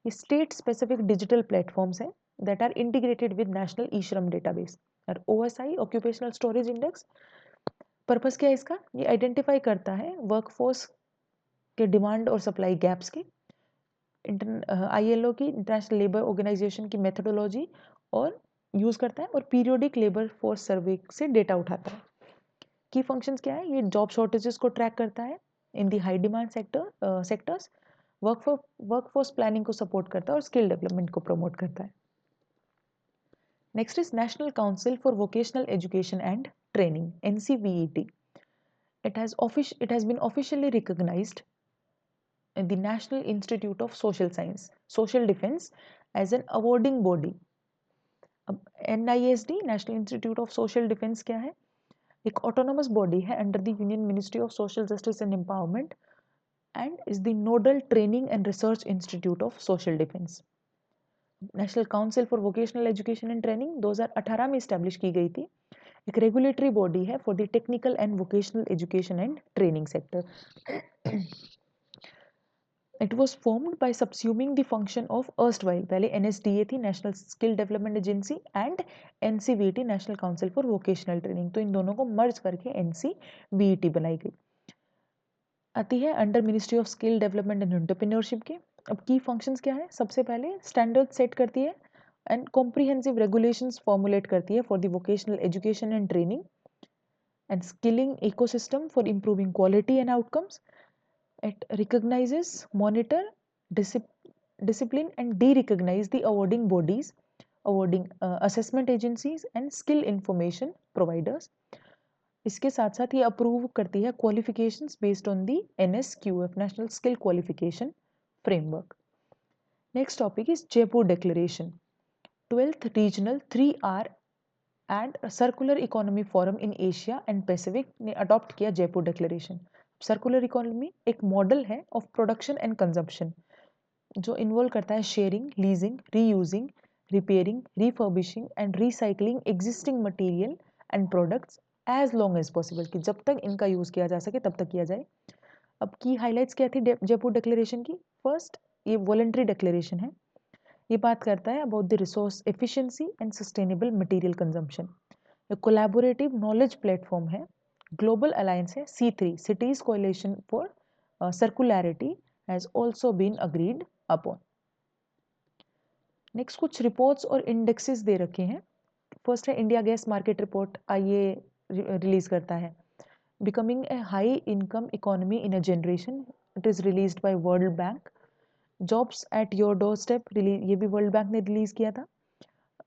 S1: ये स्टेट स्पेसिफिक डिजिटल प्लेटफॉर्म्स हैं that are integrated with national e Shram database. और OSI occupational storage index purpose क्या है इसका? ये आइडेंटिफाई करता है वर्कफोर्स के डिमांड और सप्लाई गैप्स के, ILO की इंटरनेशनल लेबर ऑर्गेनाइजेशन की मेथोडोलॉजी और यूज करता है, और पीरियोडिक लेबर फोर्स सर्वे से डेटा उठाता है। की फंक्शंस क्या है? ये जॉब शॉर्टेजेस को ट्रैक करता है in the high demand sectors, workforce planning को सपोर्ट करता है और स्किल डेवलपमेंट को प्रमोट करता है। Next is national council for vocational education and training, NCVET। It has been officially recognized in the National Institute of Social Science, Social Defense as an awarding body। अब NISD, national institute of social defence क्या है? एक ऑटोनोमस बॉडी है under the union ministry of social justice and empowerment and is the nodal training and research institute of social defence. National council for vocational education and training 2018 में इस्टेब्लिश की गई थी, एक रेगुलेटरी बॉडी है for the technical and vocational education and training sector. It was formed by subsuming the function of erstwhile, पहले NSDA थी, national skill development agency, and NCVT, national council for vocational training. तो इन दोनों को मर्ज करके NCVT बनाई गई। आती है under ministry of skill development and entrepreneurship के। अब की फंक्शंस क्या है? सबसे पहले स्टैंडर्ड सेट करती है एंड कॉम्प्रिहेंसिव रेगुलेशंस फॉर्मुलेट करती है for the vocational education and training and skilling ecosystem for improving quality and outcomes. It recognizes, monitor, discipline and de-recognize the awarding bodies, awarding assessment agencies and skill information providers. इसके साथ साथ ये अप्रूव करती है qualifications based on the NSQF, national skill qualification framework. Next topic is Jaipur declaration. 12th regional 3R and circular economy forum in Asia and Pacific ने अडॉप्ट किया जयपुर डिक्लेरेशन। सर्कुलर इकोनॉमी एक मॉडल है ऑफ प्रोडक्शन एंड कंजम्पशन जो इन्वॉल्व करता है sharing, leasing, reusing, repairing, refurbishing and recycling existing material and products as long as possible, कि जब तक इनका यूज किया जा सके तब तक किया जाए। अब की हाईलाइट्स क्या थी जयपुर डिक्लेरेशन की? फर्स्ट, ये वॉलंटरी डिक्लेरेशन है। ये बात करता है about the resource efficiency and sustainable material consumption. Collaborative knowledge platform है, ग्लोबल अलायंस है। C3 cities coalition for circularity has also been agreed upon. Next कुछ रिपोर्ट्स और इंडेक्सेस दे रखे हैं। फर्स्ट है India gas market report, IEA release करता है। Becoming a high income economy in a generation, it is released by world bank. Jobs at your doorstep, ये भी वर्ल्ड बैंक ने रिलीज किया था।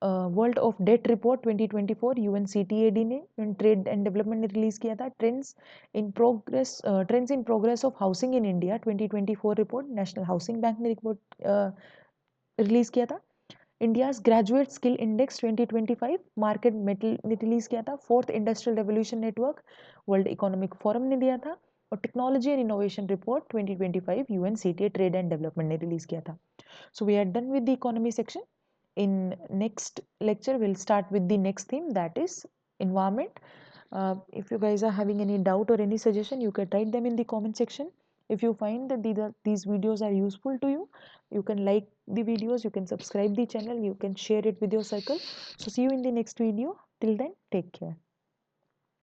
S1: World of debt report 2024 UNCTAD ने, ट्रेड एंड डेवलपमेंट ने रिलीज किया था। Trends in progress of housing in India 2024 report, national housing bank ने रिपोर्ट रिलीज किया था। India's graduate skill index 2025 market metal ने रिलीज किया था। Fourth industrial revolution network world economic forum ने दिया था। और technology and innovation report 2025 UNCTA trade and development ने रिलीज किया था। So we are done with the economy section. In next lecture we'll start with the next theme, that is environment. If you guys are having any doubt or any suggestion, you can write them in the comment section. If you find that these videos are useful to you, you can like the videos, you can subscribe the channel, you can share it with your circle. So see you in the next video. Till then, take care.